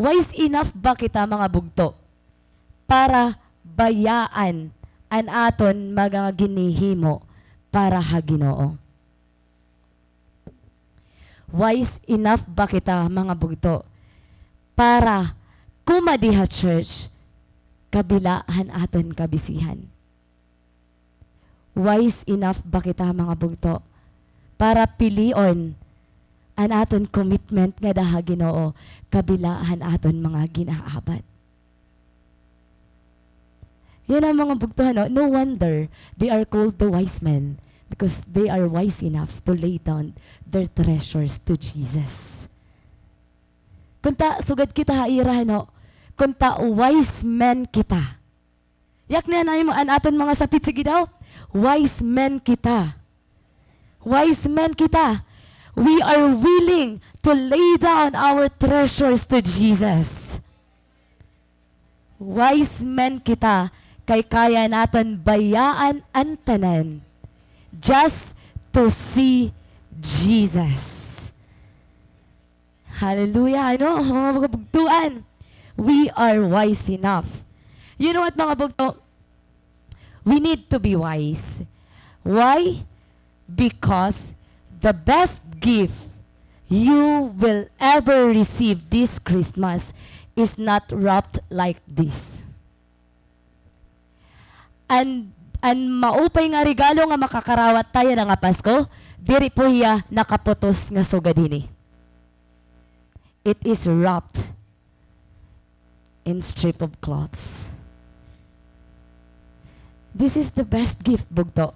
Wise enough ba kita mga bugto para bayaan an aton mga ginihimo para ha Ginoo? Wise enough ba kita mga bugto para kumadiha church kabilaan aton kabisihan? Wise enough ba kita mga bugto para pilion an aton commitment nga daha Ginoo kabilaan aton mga ginaabat? Yan ang mga bugto, no wonder they are called the wise men, Because they are wise enough to lay down their treasures to Jesus. Kunta, sugad kita haira, no? Kunta, wise men kita. Yak na ang aton mga sapit, sige daw. Wise men kita. Wise men kita. We are willing to lay down our treasures to Jesus. Wise men kita, kay kaya naton bayaan ang tanan just to see Jesus. Hallelujah, ano? Mga bugtuan. We are wise enough. You know what, mga bugto? We need to be wise. Why? Because the best gift you will ever receive this Christmas is not wrapped like this. And maupay nga regalo nga makakarawat tayo nga Pasko, diri po hiya nakaputos nga sugad ini. It is wrapped in strip of cloths. This is the best gift, bugto.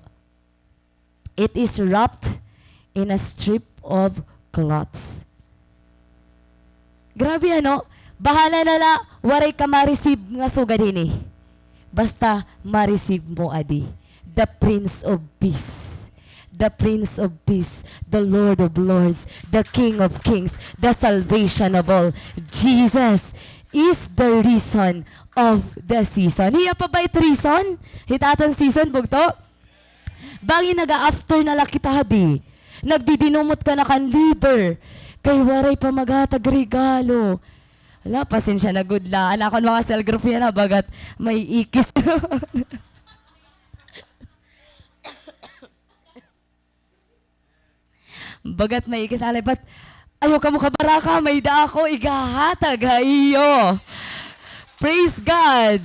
It is wrapped in a strip of cloths. Grabe ano, bahala na la, waray ka ma-receive nga sugad ini. Basta ma-receive mo adi, the Prince of Peace. The Prince of Peace, the Lord of Lords, the King of Kings, the salvation of all. Jesus is the reason of the season. Hiya pa ba it reason? Hitatan season, bugto? Bangi naga-after na lakita hadi. Nagdidinumot ka na kan leader. Kay waray pa maghatag regalo. Wala, pasensya na good la. Anak ko mga cell group yan na bagat may ikis. Bagat may ikisalay, but ayaw ka mo kabaraka, may da ako, igahatag ha iyo. Praise God.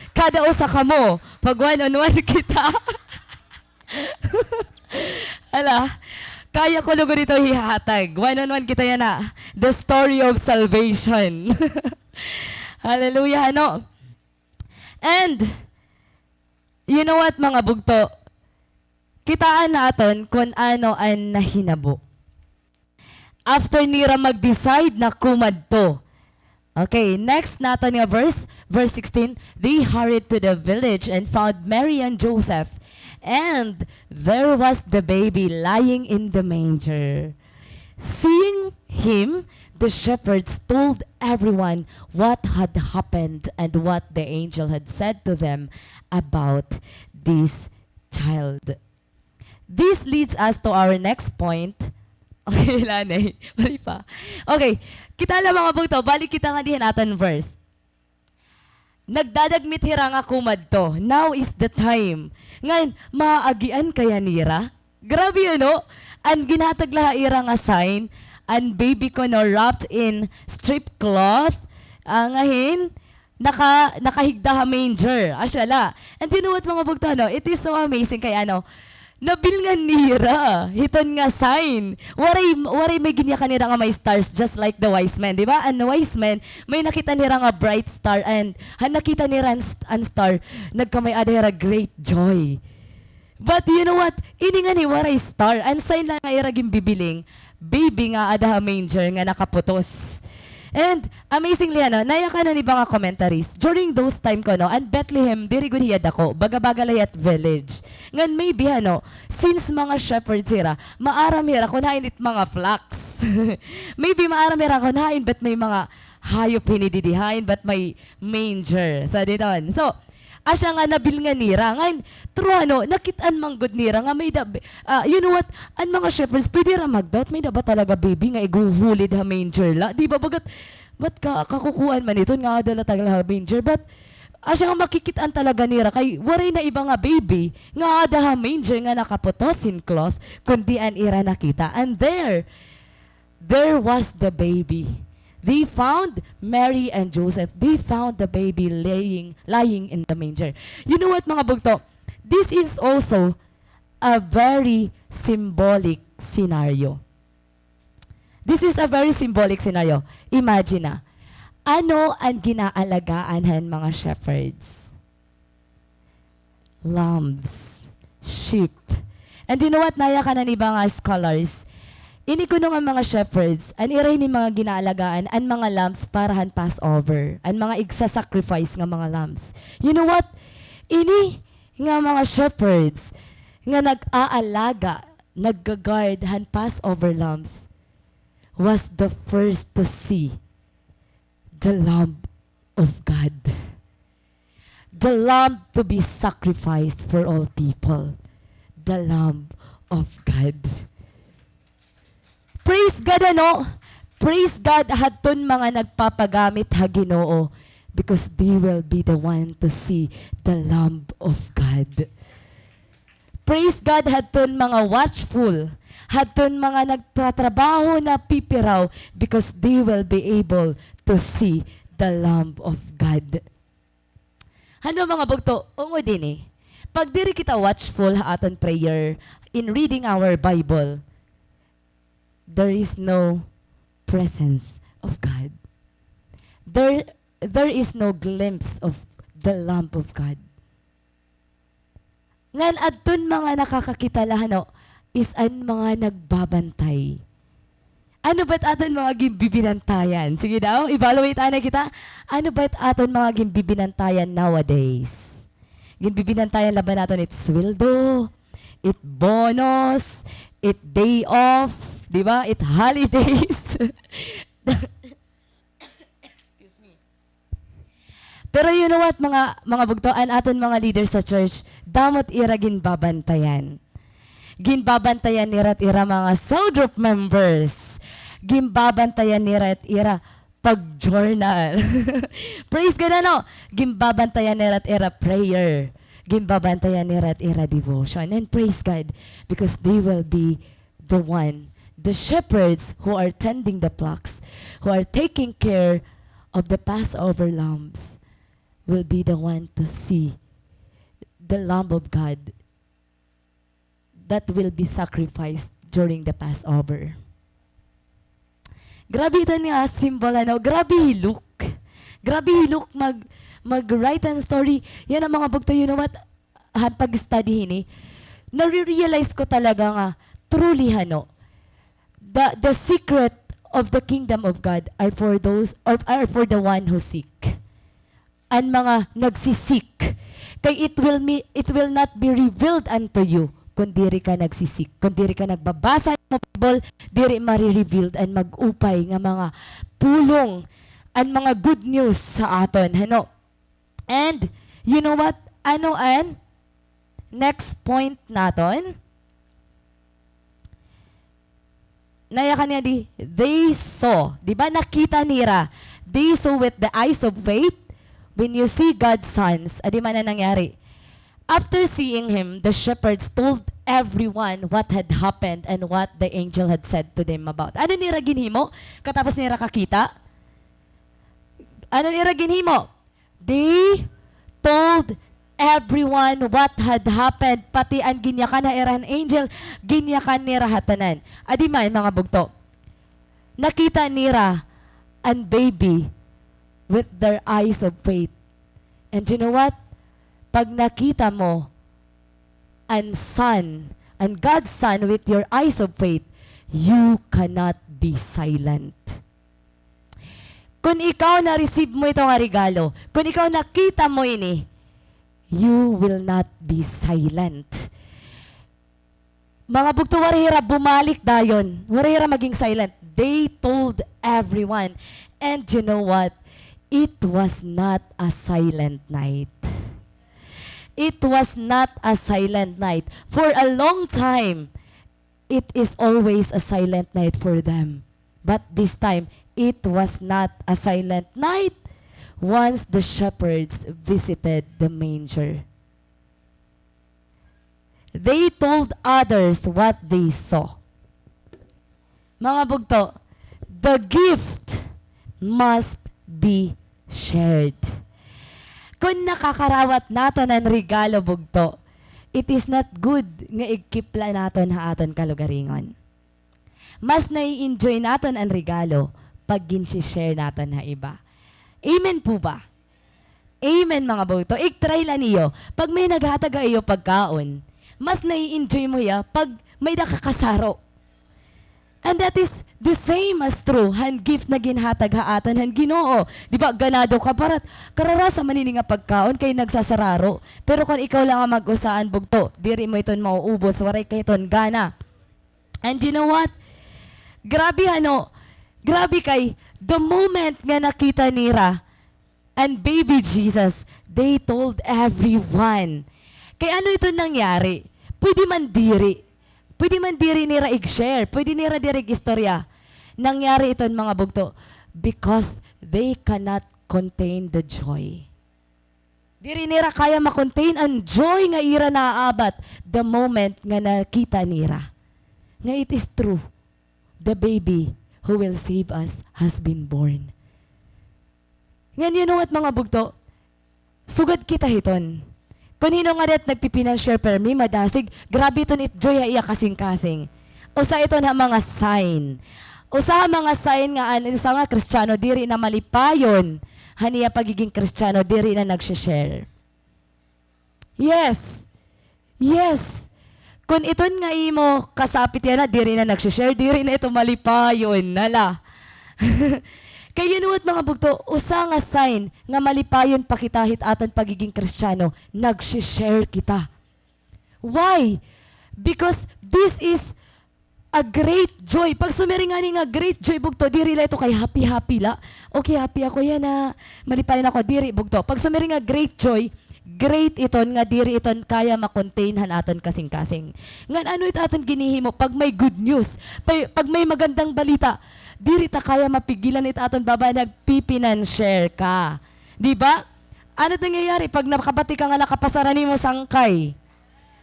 Kada usa ka mo, pag one-on-one kita. Ala, kaya ko lugo dito hihatag. One-on-one kita yan na. The story of salvation. Hallelujah, ano? And, you know what mga bugto? Kitaan naton kung ano ang nahinabo. After nira mag-decide na kumadto. Okay, next natin nga verse 16. They hurried to the village and found Mary and Joseph. And there was the baby lying in the manger. Seeing him, the shepherds told everyone what had happened and what the angel had said to them about this child. This leads us to our next point. Okay, lanay. Mali pa. Okay, kita lang mga bugto, balik kita nga dihan natin verse. Nagdadagmit hira nga kumadto. Now is the time. Ngayon, maagian kaya nira? Grabe ano? Ang ginatag laha ira nga sign, ang baby ko no wrapped in strip cloth, ngahin, nakahigda ha manger. Asyala. And you know what mga bugto, no? It is so amazing kaya ano, nabil nga nira, hiton nga sign. Waray may ginya kanira nga may stars just like the wise men, di ba? And the wise men, may nakita nira nga bright star and nakita nira ang star, nagkamay adera great joy. But you know what? Ini nga ni waray star, and sign lang nga iraging bibiling, baby nga adaha manger nga nakaputos. And amazingly ano, naya ka na ni mga commentaries. During those time ko no, and Bethlehem diri gud hiyad ako, bagabagalay at village. Ngan maybe ano, since mga shepherds hira, maaram hira kun hain it mga flocks. Maybe maaram hira kun hain but may mga hayop hinididihain but may manger sa diton. So, asya nga nabil nga nira. Ngayon, true ano, nakitaan mang good nira nga may you know what, ang mga shepherds, pwede ra magdot, may ba talaga baby nga iguhulid ha manger la? Di ba bagat, ba't kakukuhan man ito nga adala talaga ha manger? But, asya nga makikitaan talaga nira, kay waray na iba nga baby, nga ada ha manger nga nakaputos in cloth, kundi an ira nakita. And there was the baby. They found Mary and Joseph. They found the baby lying in the manger. You know what, mga bugto? This is also a very symbolic scenario. This is a very symbolic scenario. Imagine na, ano ang ginaalagaan mga shepherds? Lambs, sheep. And you know what, naya ka na ni mga scholars, ini kuno nga mga shepherds, an iray ni mga ginaalagaan, an mga lambs parahan Passover, an mga igsa-sacrifice nga mga lambs. You know what? Ini nga mga shepherds, nga nag-aalaga, nag-guard han Passover lambs, was the first to see the Lamb of God. The Lamb to be sacrificed for all people. The Lamb of God. Praise God, ano? Praise God, haton mga nagpapagamit ha Ginoo, because they will be the one to see the Lamb of God. Praise God, haton mga watchful, haton mga nagtatrabaho na pipiraw, because they will be able to see the Lamb of God. Ano mga bugto? Ungo din eh. Pag diri kita watchful ha aton prayer, in reading our Bible, there is no presence of God. There is no glimpse of the Lamb of God. Ngan adton mga nakakakita lahano is an mga nagbabantay. Ano ba't aton mga gimbibinantayan? Sige daw, evaluate ana kita. Ano ba't aton mga gimbibinantayan nowadays? Gimbibinantayan laban naton it sweldo, it bonus, it day off, di ba? It holidays. Excuse me. Pero you know what, mga bugtoan, aton mga leaders sa church, damot ira ginbabantayan. Ginbabantayan nirat ira mga cell group members. Ginbabantayan nirat ira pag-journal. Praise God, ano? Ginbabantayan nirat ira prayer. Ginbabantayan nirat ira devotion. And praise God, because they will be the one, the shepherds who are tending the flocks, who are taking care of the Passover lambs, will be the one to see the Lamb of God that will be sacrificed during the Passover. Grabe ito niya symbol, ano? Grabe hilok. Grabe hilok mag-write and story. Yan ang mga bugto, you know what? Pag-study ini, nare-realize ko talaga nga, truly, ano, the secret of the kingdom of God are for those, or are for the one who seek. Ang mga nagsisik. Kay it will not be revealed unto you kung diri ka nagsisik. Kung diri ka nagbabasa ng Bible, diri mari-revealed and mag-upay nga mga pulong and mga good news sa aton. Ano? And, you know what? Ano an? Next point naton. Naya kanya they saw. Di ba nakita nira? They saw with the eyes of faith. When you see God's sons, adi man na nangyari. After seeing him, the shepherds told everyone what had happened and what the angel had said to them about. Ano nira ginhimo? Katapos nira kakita? Ano nira ginhimo? They told everyone what had happened. Pati ang ginyakan na eran angel, ginyakan nira hatanan. Adi man, mga bugto. Nakita nira ang baby with their eyes of faith. And you know what? Pag nakita mo an son, an God's son with your eyes of faith, you cannot be silent. Kung ikaw na-receive mo itong regalo, kung ikaw nakita mo ini, you will not be silent. Mga bugto, warihira bumalik dayon. Warihira maging silent. They told everyone. And you know what? It was not a silent night. It was not a silent night. For a long time, it is always a silent night for them. But this time, it was not a silent night once the shepherds visited the manger. They told others what they saw. Mga bugto, the gift must be shared. Kung nakakarawat naton ang regalo bugto, it is not good nga ikipla naton ha aton kalugaringon. Mas nai-enjoy naton ang regalo pag ginsi-share naton ha iba. Amen po ba? Amen mga bugto. Ik-try lang niyo. Pag may naghatag iyo pagkaon, mas nai-enjoy mo ya pag may nakakasaro. And that is the same as true, han gift na ginhatag haatan, han Ginoo. Di ba, ganado ka, parat kararasa manini nga pagkaon, kay nagsasararo. Pero kung ikaw lang ang mag-usaan bugto, diri mo iton mauubos, waray kay iton gana. And you know what? Grabe grabe kay, the moment nga nakita nira, and baby Jesus, they told everyone. Kay ano ito nangyari? Pwede man diri nira i-share. Pwede nira diri istorya. Nangyari ito mga bugto. Because they cannot contain the joy. Diri nira kaya makontain ang joy nga ira naaabat the moment nga nakita nira. Nga it is true. The baby who will save us has been born. Ngayon, you know what mga bugto? Sugad kita hiton. Kung hino nga rin nagpipinanshare per me, madasig, grabe ito it joy iya kasing-kasing. Usa ito na mga sign. Usa mga sign nga, isa nga Kristiyano, diri na malipayon, haniya pagiging Kristiyano, diri na nagsishare. Yes. Yes. Kung iton nga imo, kasapit yan na, diri na nagsishare, diri na ito malipayon, nala. Kaya yun mga bugto, usa nga sign nga malipayon pakitahit atan pagiging Kristiyano, nagsishare kita. Why? Because this is a great joy. Pag sumiri nga ni nga great joy bugto, diri la ito kay happy la. Okay, happy ako yan na. Malipayon ako, diri bugto. Pag sumiri nga great joy, great iton nga diri iton kaya makontain han aton kasing-kasing. Ngan ano it aton ginihimo pag may good news, pag may magandang balita, diri ta kaya mapigilan it aton baba nagpipinanshare ka. Di ba? Ano nangyayari pag nakabati ka nga nakapasaran mo sangkay?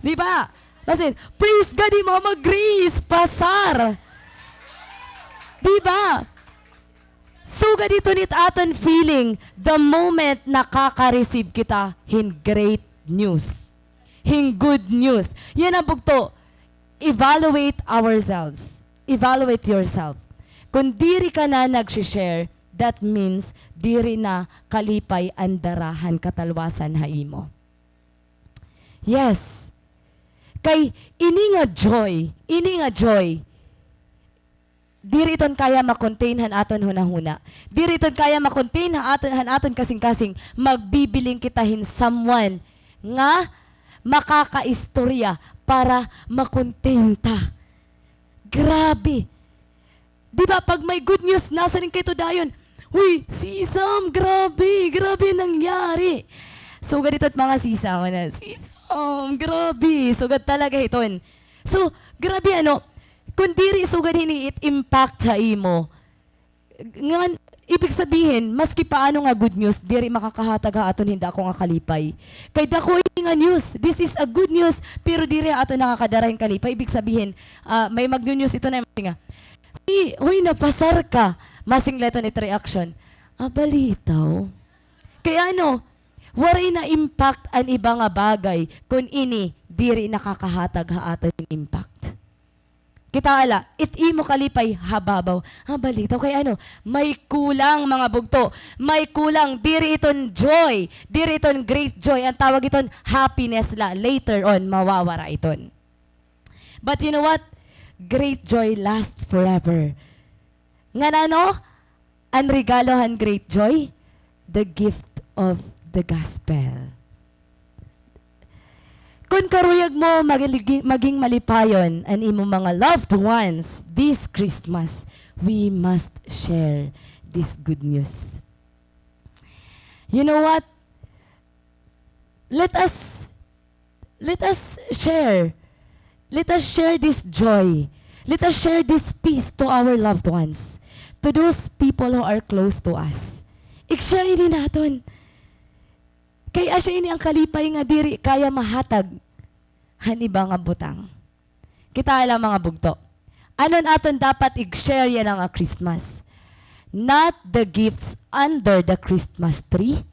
Di ba? Kasi, praise God, Mama Grace, pasar. Di ba? So, ganito nit aton feeling the moment nakaka-receive kita in great news. In good news. Yan ang bugto. Evaluate ourselves. Evaluate yourself. Kung diri ka na nagsishare, that means diri na kalipay andarahan katalwasan haimo. Yes. Kay ini nga joy, diri iton kaya makontain han aton hunahuna. Diri iton kaya makontain han aton kasing-kasing, magbibiling kita hin someone nga makakaistorya para makontain ta. Grabe. Di ba pag may good news, nasa rin kayo dayon, huy, sisam, grabe nangyari. So, ganito at mga sisam, grabe, sugad talaga iton. So, grabe kung diri sugad hini it impact sa imo, nga, ibig sabihin, maski paano nga good news, diri makakahatag aton hindi ako nga kalipay. Kay dako nga news, this is a good news, pero diri ato nakakadara yung kalipay. Ibig sabihin, may mag-news ito na nga, huy, napasar ka. Masing leton ito reaction. Balitaw. Kaya waray na impact ang iba nga bagay kung ini, diri nakakahatag haatan yung impact. Kita ala, imo kalipay, hababaw. Balitaw. Kaya may kulang mga bugto. May kulang. Diri iton joy. Diri iton great joy. Ang tawag iton happiness la. Later on, mawawara iton. But you know what? Great joy lasts forever. Nga ang regalo han great joy? The gift of the gospel. Kung karuyag mo maging malipayon ang imo mga loved ones this Christmas, we must share this good news. You know what? Let us share. Let us share this joy. Let us share this peace to our loved ones. To those people who are close to us. I-share ini naton. Kaya siya ini ang kalipay nga diri kaya mahatag han iba nga butang. Kita alam mga bugto. Anon aton dapat i-share yan ang Christmas. Not the gifts under the Christmas tree,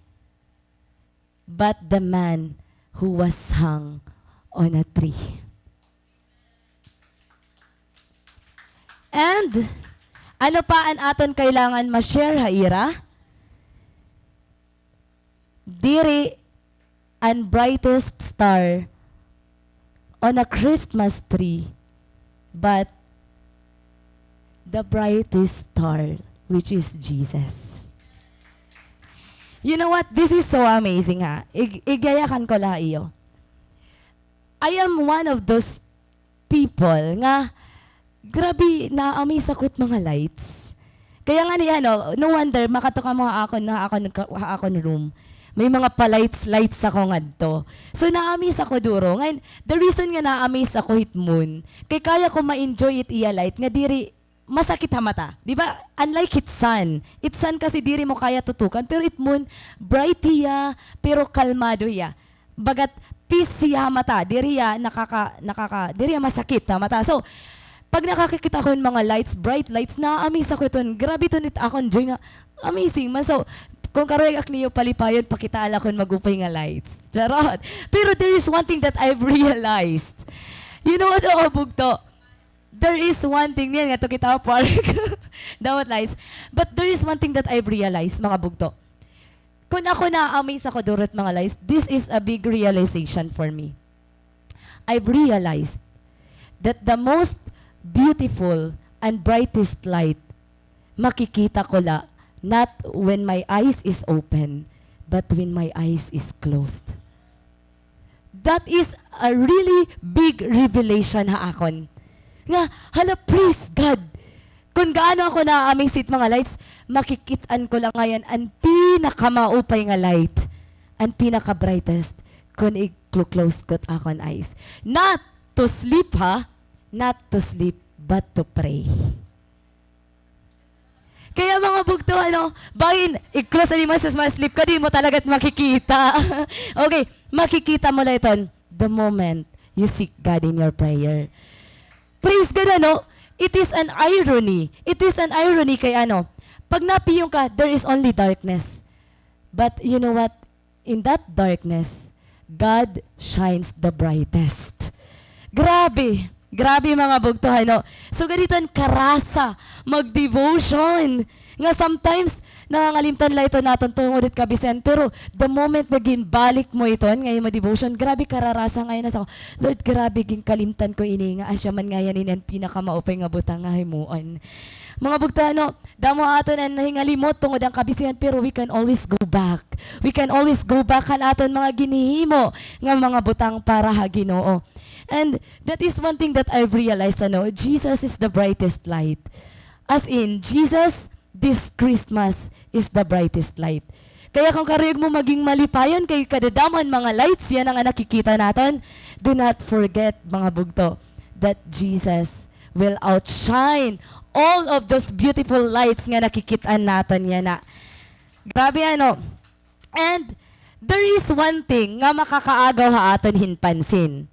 but the man who was hung on a tree. And, ano pa ang aton kailangan ma-share, haira? Diri ang brightest star on a Christmas tree, but the brightest star, which is Jesus. You know what? This is so amazing, ha? Igayakan ko la iyo. I am one of those people nga, grabe, na-amaze ako at mga lights. Kaya nga niya, no wonder, makatuka mo akon room. May mga lights ako nga to. So, na-amaze ako duro. Ngayon, the reason nga na-amaze ako hit moon, kay kaya ko ma-enjoy it iya light, nga diri, masakit ha mata. Di ba? Unlike it sun kasi diri mo kaya tutukan, pero it moon, bright iya, pero kalmado iya. Bagat, peace siya mata, diri ya, diri ya masakit ha mata. So, pag nakakikita ko yung mga lights, bright lights, na-amaze ako ito. Grabe ito nit akong joy nga. Amazing man. So, kung karoy ak niyo palipayon, pakitaala ko magupay nga lights. Charot. Pero there is one thing that I've realized. You know what, bugto? There is one thing, yan nga ito kita park. Dawat lights. But there is one thing that I've realized, mga bugto. Kung ako na-amaze ako durot mga lights, this is a big realization for me. I've realized that the most beautiful and brightest light, makikita ko la, not when my eyes is open, but when my eyes is closed. That is a really big revelation ha akon. Nga, hala, praise God. Kung gaano ako na-amaze it mga lights, makikitaan ko lang ngayon ang pinakamaupay nga light, ang pinaka-brightest, kung i-close ko akon eyes. Not to sleep ha, not to sleep, but to pray. Kaya mga bugto, bahin, i-close ani mas sleep ka, di mo talaga't makikita. Okay, makikita mo lang ito the moment you seek God in your prayer. Praise God, it is an irony. It is an irony kay pag napiyong ka, there is only darkness. But you know what? In that darkness, God shines the brightest. Grabe. Grabe mga bugto, So, ganitan karasa, mag-devotion. Nga sometimes, nangangalimtan lang ito natin tungod at kabisen. Pero, the moment na ginbalik mo ito, ngayon mag-devotion, grabe kararasa ngayon na sa Lord, grabe ginkalimtan ko ini nga, asya man ngayon ini ang pinakamaupay nga butang nga himuon. Mga bugto, damo aton ang nahingalimot tungod ang kabisihan, pero we can always go back. We can always go back kan aton mga ginihimo nga mga butang para ha Ginoo. And that is one thing that I've realized, Jesus is the brightest light. As in, Jesus, this Christmas, is the brightest light. Kaya kung kariyog mo maging malipayon, kay kadadaman mga lights, yan ang nakikita natin, do not forget, mga bugto, that Jesus will outshine all of those beautiful lights nga nakikitaan natin yan na. Grabe And there is one thing nga makakaagaw ha aton hinpansin.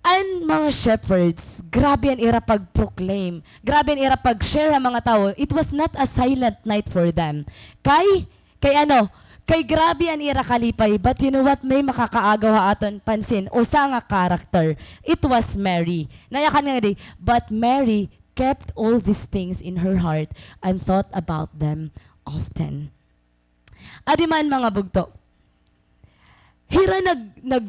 And mga shepherds, grabe ang ira pag-proclaim. Grabe ang ira pag-share ang mga tao. It was not a silent night for them. Kay grabe ang ira kalipay. But you know what? May makakaagaw ha aton pansin. Usa nga character. It was Mary. Nayakan nga day. But Mary kept all these things in her heart and thought about them often. Adiman mga bugto. Hira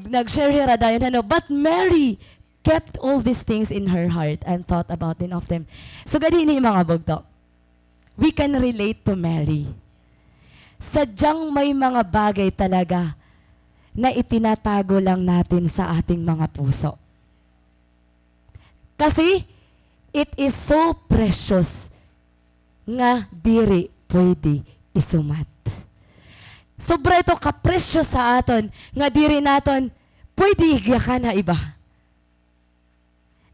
nag-share hira dayon but Mary kept all these things in her heart and thought about them of them. So ganini mga bugto. We can relate to Mary. Sadyang may mga bagay talaga na itinatago lang natin sa ating mga puso. Kasi it is so precious nga diri pwede isumat. Sobra ito kapresyo sa aton, nga diri naton, pwede igyakan na iba.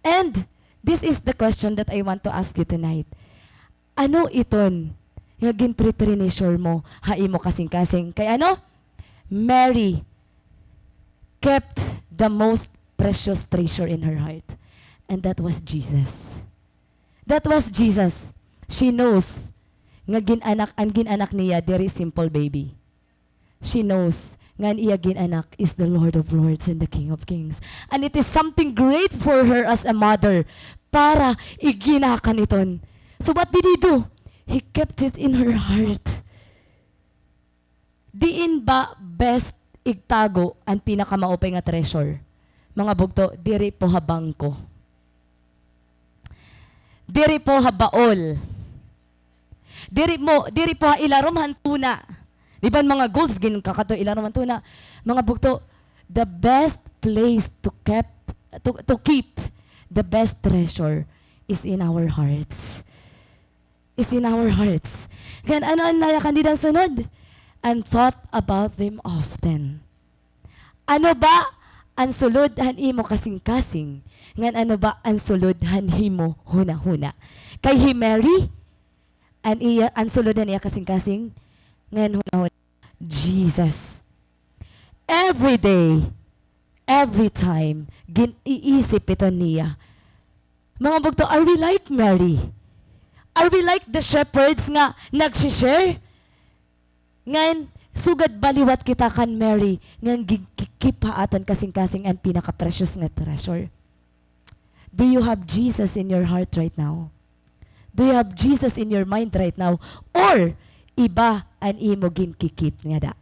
And this is the question that I want to ask you tonight. Ano iton, nga gintritreasure mo, hai mo kasing-kasing? Kay Mary kept the most precious treasure in her heart. And that was Jesus. That was Jesus. She knows, nga ginanak niya, very simple baby. She knows nga iya ginanak is the Lord of Lords and the King of Kings. And it is something great for her as a mother para iginakan iton. So what did he do? He kept it in her heart. Diin ba best igtago ang pinakamaupay nga treasure? Mga bugto, diri po habangko. Diri po habaol. Diri po ha ilarom hantuna. Di ba mga goals gin kakato ilarom hantuna. Mga bugto, the best place to keep the best treasure is in our hearts. Is in our hearts. Kan ano ang naya kandidan sunod? And thought about them often. Ano ba ang sulod han imo kasing-kasing? Ngan ano ba ang sulod han himo huna-huna? Kay hi Mary, ang sulod han iya kasing-kasing, ngan huna-huna, Jesus. Every day, every time, giniisip ito niya. Mga bugto, are we like Mary? Are we like the shepherds nga nagsishare? Ngan, sugad baliwat kita kan Mary, ngan gikipaatan kasing-kasing ang pinaka-precious nga treasure. Do you have Jesus in your heart right now? Do you have Jesus in your mind right now? Or, iba ang imo ginkikip nga da?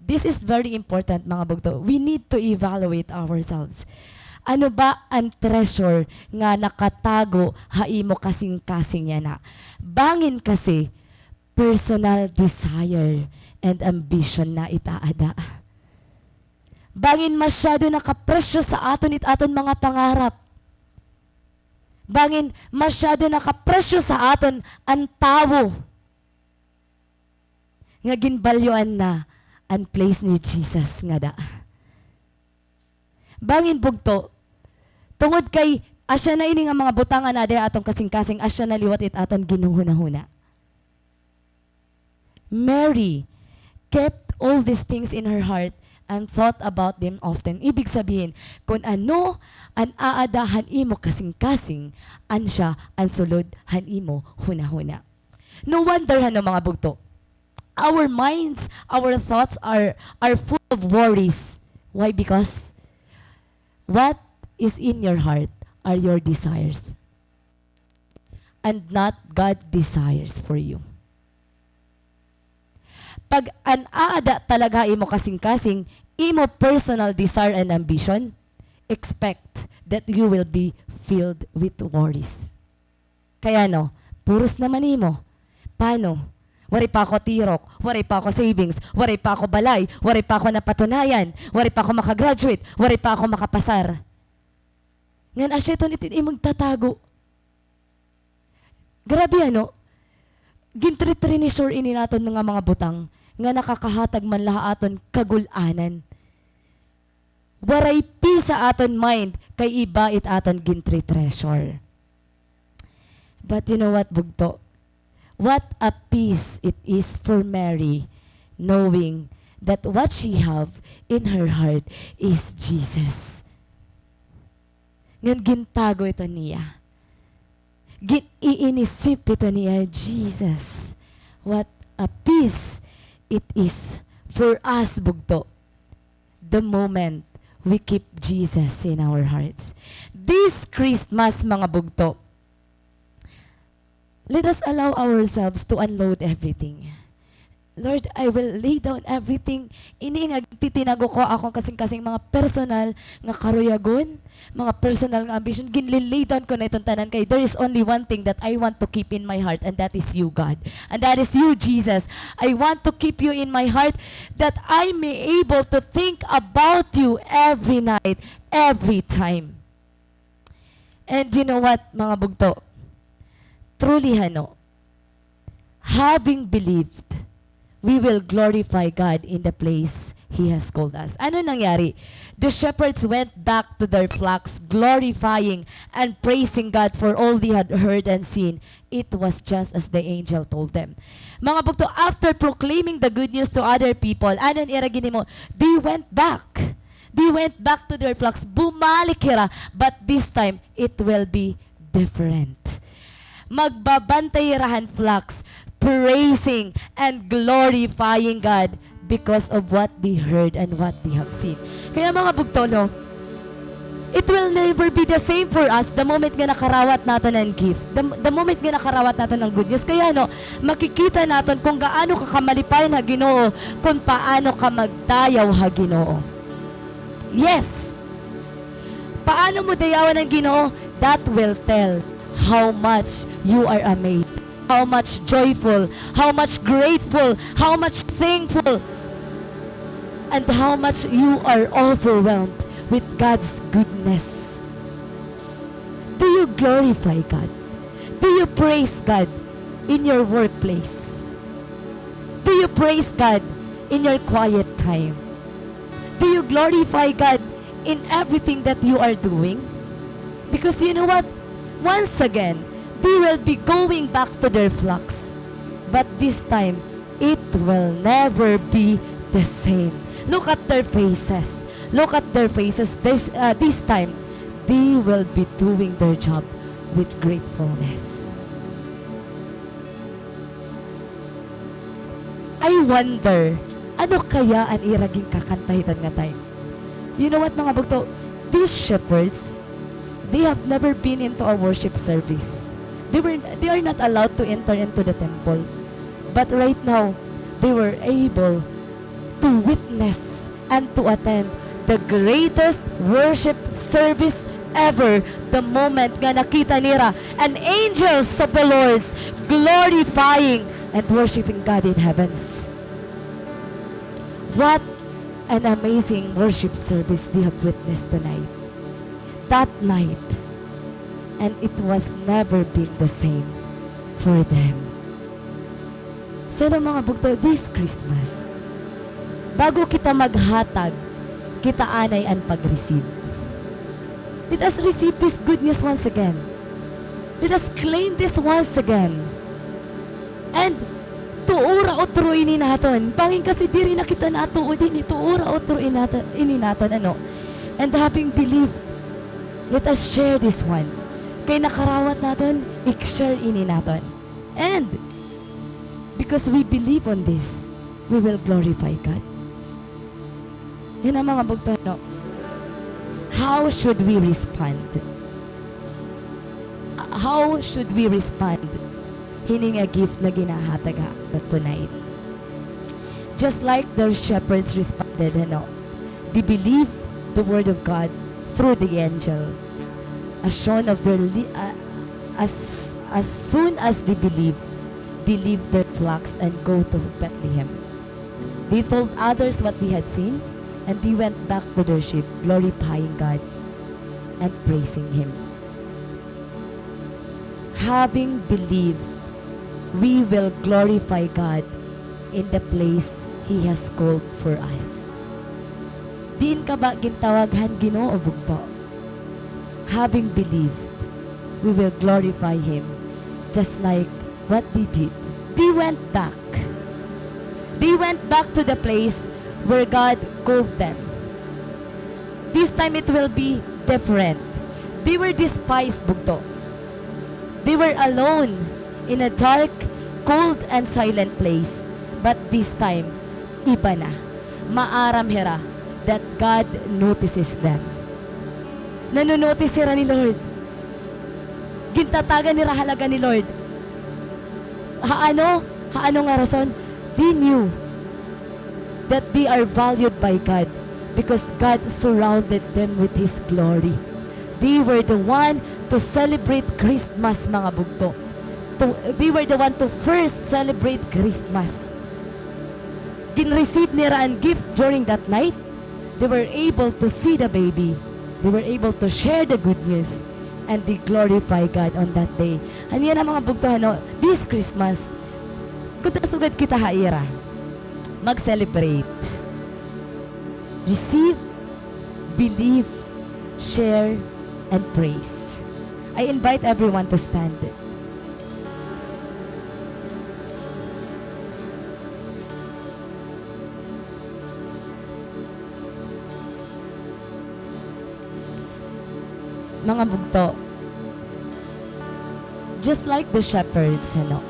This is very important, mga bugto. We need to evaluate ourselves. Ano ba ang treasure nga nakatago ha imo kasing-kasing yan na? Bangin kasi, personal desire and ambition na itaada. Bangin masyado nakapresyo sa aton aton mga pangarap. Bangin masyado nakapresyo sa aton ang tawo. Nga ginbalyuan na ang place ni Jesus nga da. Bangin bugto, tungod kay asya na ini nga mga butangan na day atong kasing-kasing, asya na liwat aton ginuhuna-huna. Mary kept all these things in her heart and thought about them often. Ibig sabihin, kung ano ang aadahan imo kasing-kasing, an siya ang sulod han imo huna-huna. No wonder ano mga bugto. Our minds, our thoughts are full of worries. Why? Because what is in your heart are your desires. And not God desires for you. Pag an-aada talaga imo kasing-kasing, imo personal desire and ambition, expect that you will be filled with worries. Kaya no, puros naman imo. Paano? Wari pa ako tirok, wari pa ako savings, wari pa ako balay, wari pa ako napatunayan, wari pa ako makagraduate, wari pa ako makapasar. Ngan asya ito nitin imong tatago. Grabe ano, gintritri ni sure ini naton mga butang, nga nakakahatag man laha aton kagulanan. Waray sa aton mind, kay iba it aton gintri treasure. But you know what, bugto? What a peace it is for Mary, knowing that what she have in her heart is Jesus. Ngan gintago ito niya. Iinisip ito niya, Jesus. What a peace it is for us, bugto, the moment we keep Jesus in our hearts. This Christmas, mga bugto, let us allow ourselves to unload everything. Lord, I will lay down everything. Ini nga titinago ko akong kasing-kasing mga personal nga karuyagon, mga personal nga ambition. Ginlilay down ko na itong tanan kay there is only one thing that I want to keep in my heart, and that is you, God. And that is you, Jesus. I want to keep you in my heart that I may able to think about you every night, every time. And you know what, mga bugto? Truly, having believed, we will glorify God in the place He has called us. Ano nangyari? The shepherds went back to their flocks, glorifying and praising God for all they had heard and seen. It was just as the angel told them. Mga bugto, after proclaiming the good news to other people, ano iragini mo? They went back. They went back to their flocks. Bumalik kira, but this time, it will be different. Magbabantay rahan flocks, praising and glorifying God because of what they heard and what they have seen. Kaya mga bugto, no, it will never be the same for us the moment nga nakarawat natin ng gift. The moment nga nakarawat natin ng good news. Kaya no, makikita natin kung gaano ka kamalipay na Ginoo, kung paano ka magdayaw ha Ginoo. Yes, Paano mo dayawan ng Ginoo? That will tell how much you are amazed, how much joyful, how much grateful, how much thankful, and how much you are overwhelmed with God's goodness. Do you glorify God? Do you praise God in your workplace? Do you praise God in your quiet time? Do you glorify God in everything that you are doing? Because you know what? Once again, they will be going back to their flocks. But this time, it will never be the same. Look at their faces. Look at their faces. This time, they will be doing their job with gratefulness. I wonder, ano kaya ang iraging kakantahitan nga time? You know what, mga bugto? These shepherds, they have never been into a worship service. They are not allowed to enter into the temple. But right now, they were able to witness and to attend the greatest worship service ever. The moment nga nakita nila and angels of the Lord glorifying and worshiping God in heavens. What an amazing worship service they have witnessed tonight. That night, and it was never been the same for them. So mga bugto, this Christmas, bago kita maghatag, kita anay ang pag-receive. Let us receive this good news once again. Let us claim this once again. And tuura o truin ni naton. Pangin kasi diri na kita natuo din tuura o truin naton ano. And having believed, let us share this one. Kay nakarawat naton, i-share ini naton. And because we believe on this, we will glorify God. Yan ang mga bugto, no? How should we respond? How should we respond? Hining a gift na ginahatag tonight. Just like the shepherds responded, ano? They believe the word of God through the angel. As shown of their as soon as they leave their flocks and go to Bethlehem. They told others what they had seen, and they went back to their ship, glorifying God and praising Him. Having believed, we will glorify God in the place He has called for us. Diin ka ba gintawaghan Ginoo o bugto? Having believed, we will glorify Him just like what they did. They went back. They went back to the place where God called them. This time it will be different. They were despised, bugto. They were alone in a dark, cold, and silent place. But this time, iba na. Maaram hera that God notices them. Nanonotice sila ni Lord. Gintatagan ni rahalaga ni Lord. Haano nga rason? They knew that they are valued by God because God surrounded them with His glory. They were the one to celebrate Christmas, mga bugto. They were the one to first celebrate Christmas. Ginreceive nila ang gift during that night. They were able to see the baby. They were able to share the good news. And they glorify God on that day. And yan ang mga bugto, ano, this Christmas, kutasugad kita haira. Mag-celebrate. Receive, believe, share, and praise. I invite everyone to stand. Mga bugto, just like the shepherds, ano,